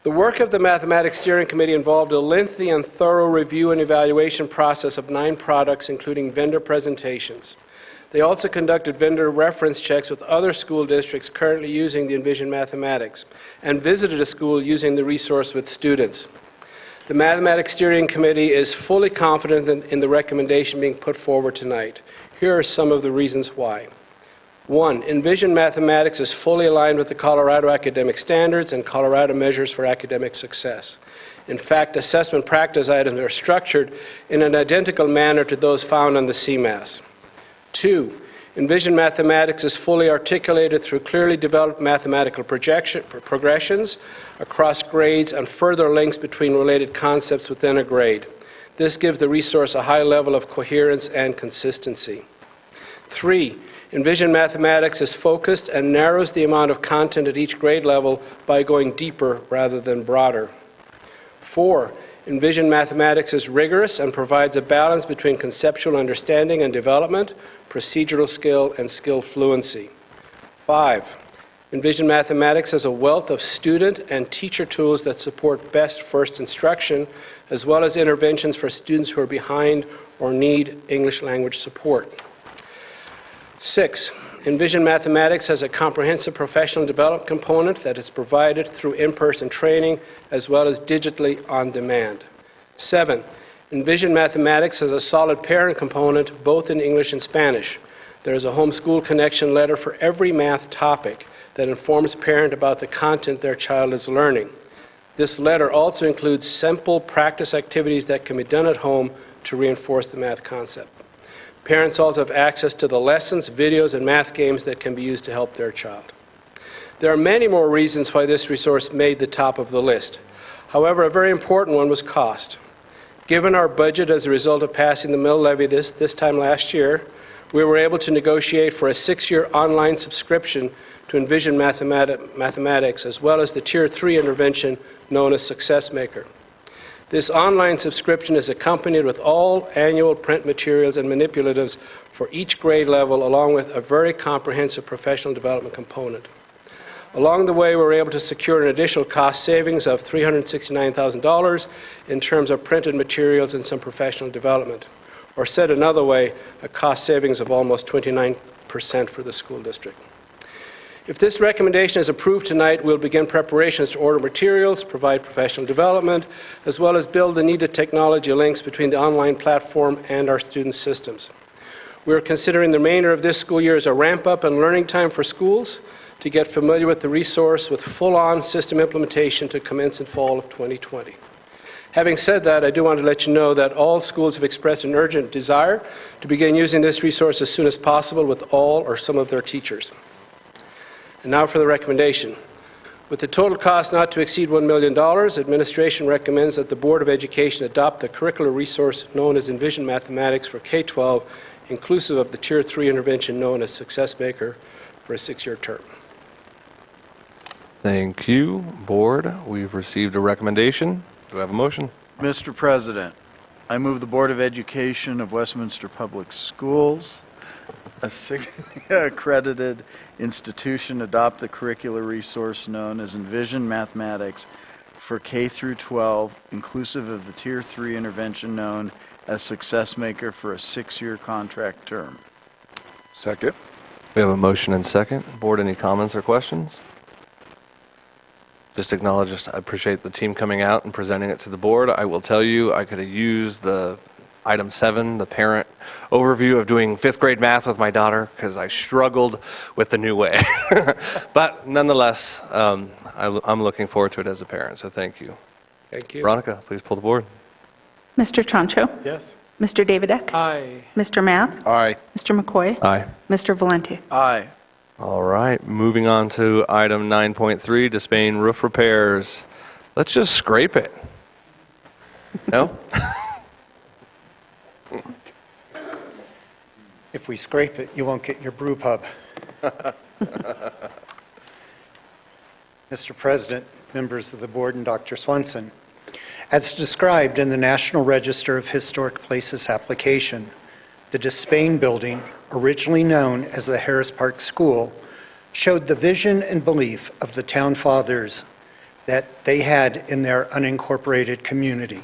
The work of the Mathematics Steering Committee involved a lengthy and thorough review and evaluation process of 9 products, including vendor presentations. They also conducted vendor reference checks with other school districts currently using the Envision Mathematics and visited a school using the resource with students. The Mathematics Steering Committee is fully confident in the recommendation being put forward tonight. Here are some of the reasons why. 1, Envision Mathematics is fully aligned with the Colorado academic standards and Colorado measures for academic success. In fact, assessment practice items are structured in an identical manner to those found on the CMAS. 2, Envision Mathematics is fully articulated through clearly developed mathematical progressions across grades and further links between related concepts within a grade. This gives the resource a high level of coherence and consistency. 3, Envision Mathematics is focused and narrows the amount of content at each grade level by going deeper rather than broader. 4, Envision Mathematics is rigorous and provides a balance between conceptual understanding and development, procedural skill, and skill fluency. 5, Envision Mathematics has a wealth of student and teacher tools that support best first instruction, as well as interventions for students who are behind or need English language support. 6, Envision Mathematics has a comprehensive professional development component that is provided through in-person training as well as digitally on demand. 7, Envision Mathematics has a solid parent component both in English and Spanish. There is a homeschool connection letter for every math topic that informs parent about the content their child is learning. This letter also includes simple practice activities that can be done at home to reinforce the math concept. Parents also have access to the lessons, videos, and math games that can be used to help their child. There are many more reasons why this resource made the top of the list. However, a very important one was cost. Given our budget as a result of passing the mill levy this time last year, we were able to negotiate for a 6-year online subscription to Envision Mathematics, as well as the Tier 3 intervention known as Success Maker. This online subscription is accompanied with all annual print materials and manipulatives for each grade level, along with a very comprehensive professional development component. Along the way, we were able to secure an additional cost savings of $369,000 in terms of printed materials and some professional development. Or said another way, a cost savings of almost 29% for the school district. If this recommendation is approved tonight, we'll begin preparations to order materials, provide professional development, as well as build the needed technology links between the online platform and our student systems. We are considering the remainder of this school year as a ramp-up and learning time for schools to get familiar with the resource with full-on system implementation to commence in fall of 2020. Having said that, I do want to let you know that all schools have expressed an urgent desire to begin using this resource as soon as possible with all or some of their teachers. And now for the recommendation. With the total cost not to exceed $1 million, administration recommends that the Board of Education adopt the curricular resource known as Envision Mathematics for K-12, inclusive of the Tier 3 intervention known as Success Maker, for a 6-year term. Thank you, Board. We've received a recommendation. Do I have a motion? Mr. President, I move the Board of Education of Westminster Public Schools, a accredited institution, adopt the curricular resource known as Envision Mathematics for K through 12, inclusive of the Tier 3 intervention known as Success Maker for a 6-year contract term. Second. We have a motion and second. Board, any comments or questions? Just acknowledge, I appreciate the team coming out and presenting it to the board. I will tell you, I could have used the item 7, the parent overview of doing 5th grade math with my daughter because I struggled with the new way. But nonetheless, I'm looking forward to it as a parent, so thank you. Thank you. Veronica, please pull the board. Mr. Chancho? Yes. Mr. Davidek? Aye. Mr. Math? Aye. Mr. McCoy? Aye. Mr. Valenti? Aye. All right, moving on to item 9.3, Despain roof repairs. Let's just scrape it. No? If we scrape it, you won't get your brew pub. Mr. President, members of the board, and Dr. Swanson, as described in the National Register of Historic Places application, the Despain building, originally known as the Harris Park School, showed the vision and belief of the town fathers that they had in their unincorporated community.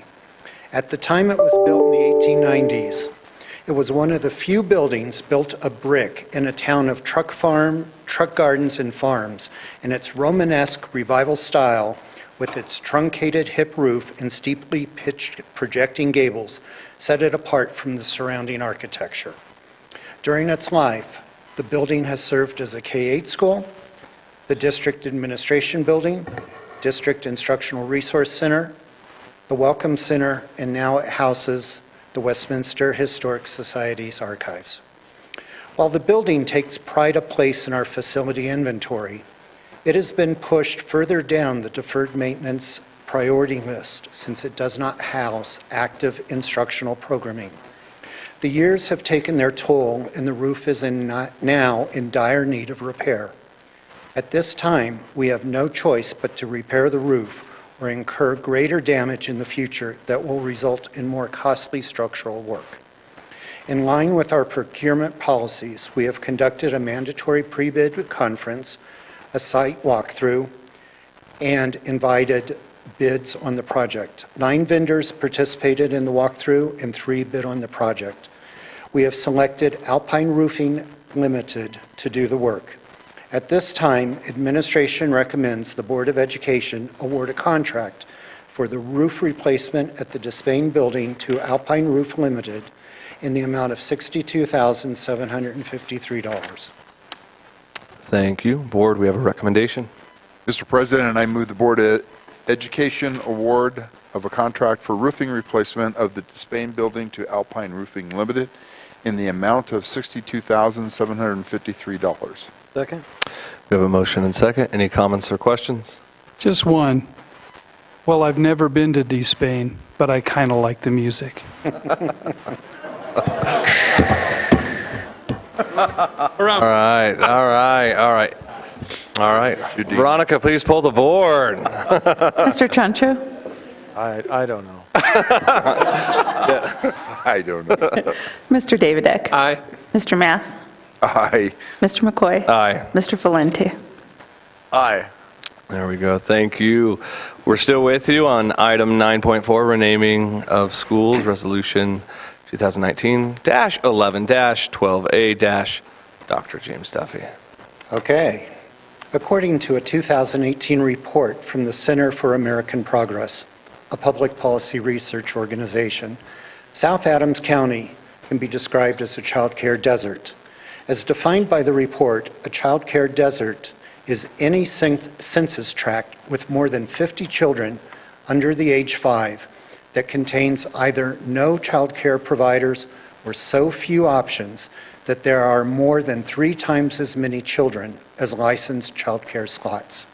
At the time it was built in the 1890s, it was one of the few buildings built of brick in a town of truck gardens and farms, in its Romanesque revival style with its truncated hip roof and steeply pitched projecting gables set it apart from the surrounding architecture. During its life, the building has served as a K-8 school, the district administration building, district instructional resource center, the Welcome Center, and now it houses the Westminster Historic Society's archives. While the building takes pride of place in our facility inventory, it has been pushed further down the deferred maintenance priority list since it does not house active instructional programming. The years have taken their toll and the roof is now in dire need of repair. At this time, we have no choice but to repair the roof or incur greater damage in the future that will result in more costly structural work. In line with our procurement policies, we have conducted a mandatory pre-bid conference, a site walkthrough, and invited bids on the project. 9 vendors participated in the walkthrough and 3 bid on the project. We have selected Alpine Roofing Limited to do the work. At this time, administration recommends the Board of Education award a contract for the roof replacement at the Despain building to Alpine Roof Limited in the amount of $62,753. Thank you. Board, we have a recommendation. Mr. President, I move the Board of Education award of a contract for roofing replacement of the Despain building to Alpine Roofing Limited in the amount of $62,753. Second? We have a motion and second. Any comments or questions? Just one. Well, I've never been to Despain, but I kind of like the music. All right. Veronica, please pull the board. Mr. Chancho? I don't know. I don't know. Mr. Davidek? Aye. Mr. Math? Aye. Mr. McCoy? Aye. Mr. Valenti? Aye. There we go. Thank you. We're still with you on item 9.4, renaming of schools, resolution 2019-11-12A- Dr. James Duffy. Okay. According to a 2018 report from the Center for American Progress, a public policy research organization, South Adams County can be described as a child care desert. As defined by the report, a child care desert is any census tract with more than 50 children under the age 5 that contains either no child care providers or so few options that there are more than 3 times as many children as licensed child care slots.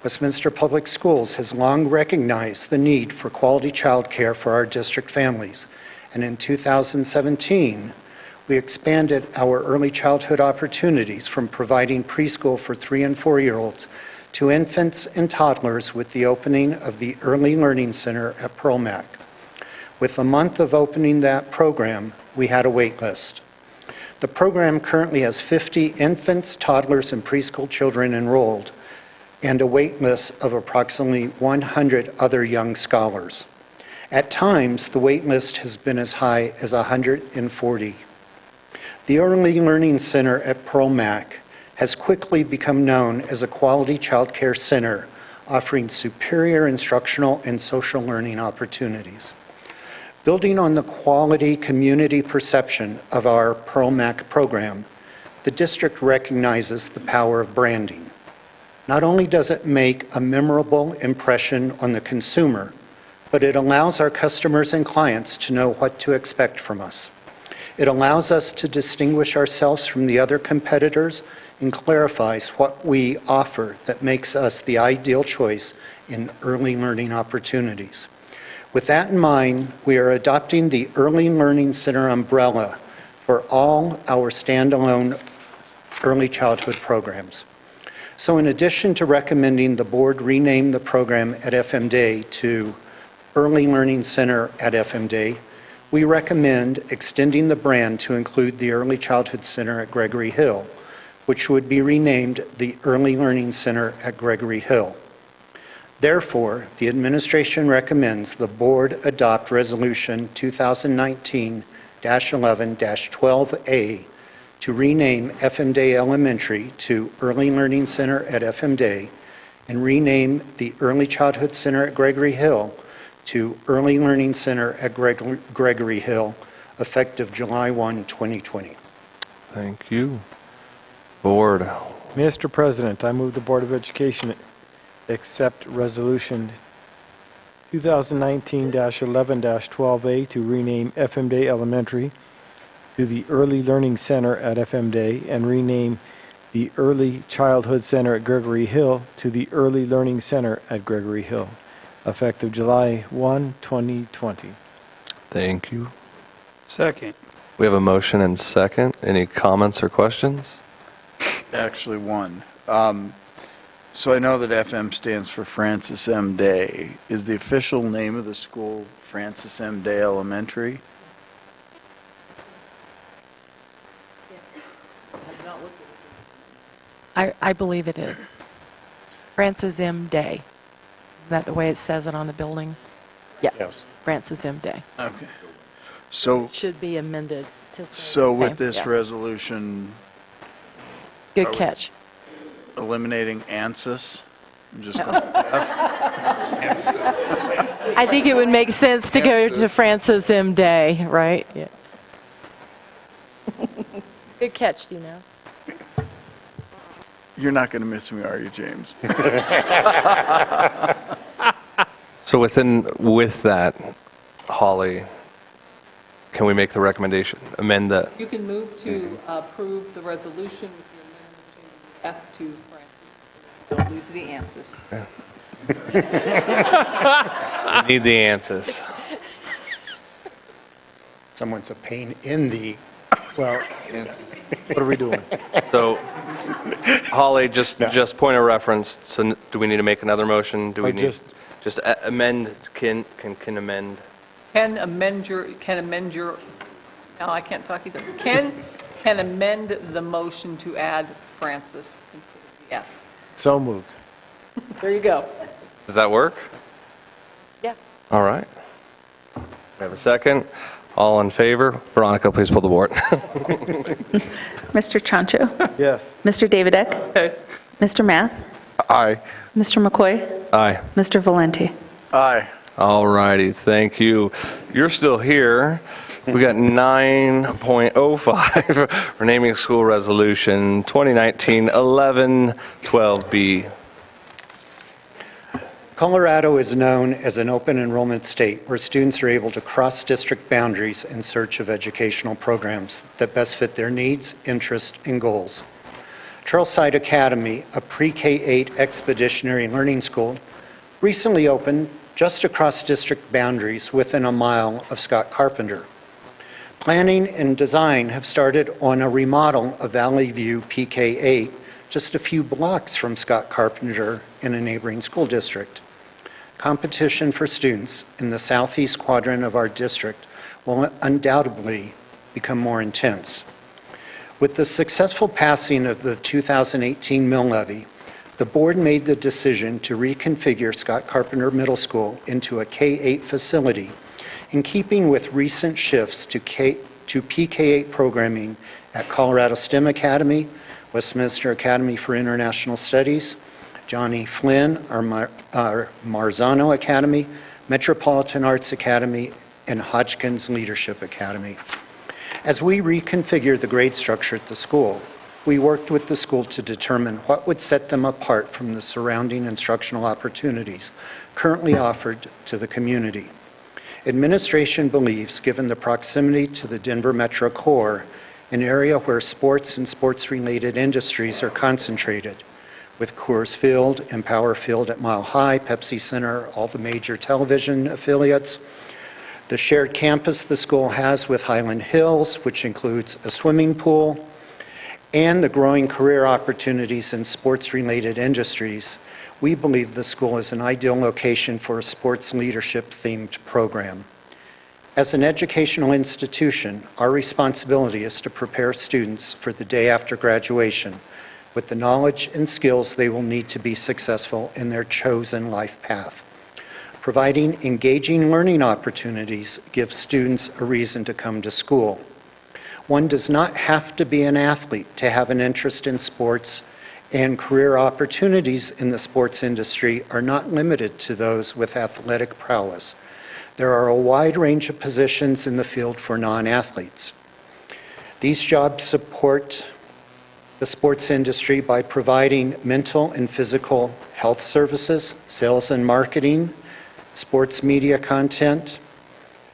Westminster Public Schools has long recognized the need for quality child care for our district families, and in 2017, we expanded our early childhood opportunities from providing preschool for 3 and 4-year-olds to infants and toddlers with the opening of the Early Learning Center at Pearl Mac. With the month of opening that program, we had a wait list. The program currently has 50 infants, toddlers, and preschool children enrolled, and a wait list of approximately 100 other young scholars. At times, the wait list has been as high as 140. The Early Learning Center at Pearl Mac has quickly become known as a quality child care center, offering superior instructional and social learning opportunities. Building on the quality community perception of our Pearl Mac program, the district recognizes the power of branding. Not only does it make a memorable impression on the consumer, but it allows our customers and clients to know what to expect from us. It allows us to distinguish ourselves from the other competitors and clarifies what we offer that makes us the ideal choice in early learning opportunities. With that in mind, we are adopting the Early Learning Center umbrella for all our standalone early childhood programs. So in addition to recommending the board rename the program at FM Day to Early Learning Center at FM Day, we recommend extending the brand to include the Early Childhood Center at Gregory Hill, which would be renamed the Early Learning Center at Gregory Hill. Therefore, the administration recommends the board adopt Resolution 2019-11-12A to rename FM Day Elementary to Early Learning Center at FM Day and rename the Early Childhood Center at Gregory Hill to Early Learning Center at Gregory Hill, effective July 1, 2020. Thank you. Board. Mr. President, I move the Board of Education accept Resolution 2019-11-12A to rename FM Day Elementary to the Early Learning Center at FM Day and rename the Early Childhood Center at Gregory Hill to the Early Learning Center at Gregory Hill, effective July 1, 2020. Thank you. Second. We have a motion and second. Any comments or questions? Actually, one. So I know that FM stands for Francis M. Day. Is the official name of the school Francis M. Day Elementary? I believe it is. Francis M. Day. Isn't that the way it says it on the building? Yeah. Yes. Francis M. Day. Okay. So, It should be amended to say so the with same. this Yeah. resolution, Good catch. eliminating ANSYS? I'm just going F. I think it would make sense to go to Francis M. Day, right? Yeah. Good catch, Dino. You're not going to miss me, are you, James? So with that, Holly, can we make the recommendation, amend the, You can move to approve the resolution with the amendment of F to Francis. Don't lose the answers. we need the answers. Someone's a pain in the, Well, what are we doing? So, Holly, just point of reference, so do we need to make another motion? Do we I need, just- just amend, can amend? Can amend your, no, I can't talk either. Can amend the motion to add Francis instead of the F. So moved. There you go. Does that work? Yeah. All right. We have a second. All in favor? Veronica, please pull the board. Mr. Chancho? Yes. Mr. Davidek? Okay. Mr. Math? Aye. Mr. McCoy? Aye. Mr. Valenti? Aye. All righty, thank you. You're still here. We got 9.05, renaming school resolution 2019-11-12B. Colorado is known as an open enrollment state where students are able to cross district boundaries in search of educational programs that best fit their needs, interests, and goals. Trailside Academy, a pre-K-8 expeditionary learning school, recently opened just across district boundaries within a mile of Scott Carpenter. Planning and design have started on a remodel of Valley View PK8, just a few blocks from Scott Carpenter in a neighboring school district. Competition for students in the southeast quadrant of our district will undoubtedly become more intense. With the successful passing of the 2018 mill levy, the board made the decision to reconfigure Scott Carpenter Middle School into a K-8 facility in keeping with recent shifts to PK-8 programming at Colorado STEM Academy, Westminster Academy for International Studies, Johnny Flynn, our Marzano Academy, Metropolitan Arts Academy, and Hodgkins Leadership Academy. As we reconfigured the grade structure at the school, we worked with the school to determine what would set them apart from the surrounding instructional opportunities currently offered to the community. Administration believes, given the proximity to the Denver Metro core, an area where sports and sports-related industries are concentrated, with Coors Field and Power Field at Mile High, Pepsi Center, all the major television affiliates, the shared campus the school has with Highland Hills, which includes a swimming pool, and the growing career opportunities in sports-related industries, we believe the school is an ideal location for a sports leadership-themed program. As an educational institution, our responsibility is to prepare students for the day after graduation with the knowledge and skills they will need to be successful in their chosen life path. Providing engaging learning opportunities gives students a reason to come to school. One does not have to be an athlete to have an interest in sports, and career opportunities in the sports industry are not limited to those with athletic prowess. There are a wide range of positions in the field for non-athletes. These jobs support the sports industry by providing mental and physical health services, sales and marketing, sports media content.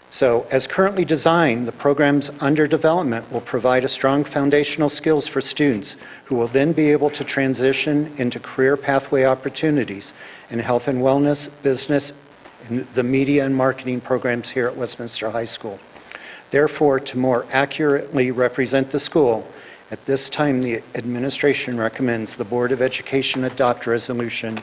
So, as currently designed, the programs under development will provide a strong foundational skills for students who will then be able to transition into career pathway opportunities in health and wellness, business, and the media and marketing programs here at Westminster High School. Therefore, to more accurately represent the school, at this time the administration recommends the Board of Education adopt Resolution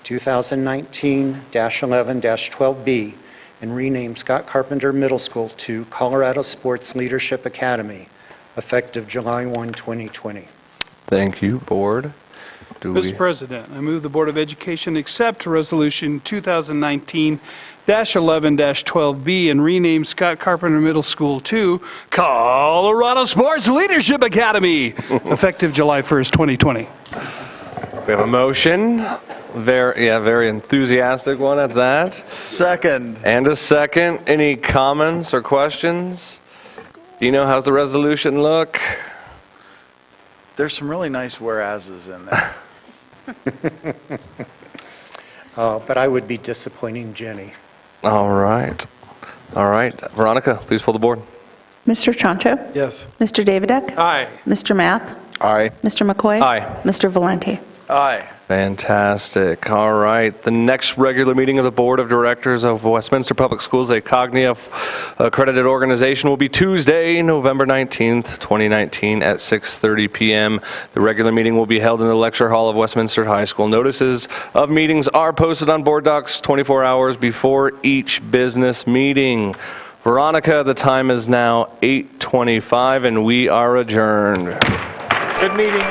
2019-11-12B and rename Scott Carpenter Middle School to Colorado Sports Leadership Academy, effective July 1, 2020. Thank you, Board. Mr. President, I move the Board of Education accept Resolution 2019-11-12B and rename Scott Carpenter Middle School to Colorado Sports Leadership Academy, effective July 1st, 2020. We have a motion. Very enthusiastic one at that. Second. And a second. Any comments or questions? Dino, how's the resolution look? There's some really nice whereases in there. But I would be disappointing Jenny. All right. Veronica, please pull the board. Mr. Chancho? Yes. Mr. Davidek? Aye. Mr. Math? Aye. Mr. McCoy? Aye. Mr. Valenti? Aye. Fantastic. All right. The next regular meeting of the Board of Directors of Westminster Public Schools, a Cognia accredited organization, will be Tuesday, November 19th, 2019 at 6:30 p.m. The regular meeting will be held in the lecture hall of Westminster High School. Notices of meetings are posted on board docs 24 hours before each business meeting. Veronica, the time is now 8:25 and we are adjourned. Good meeting.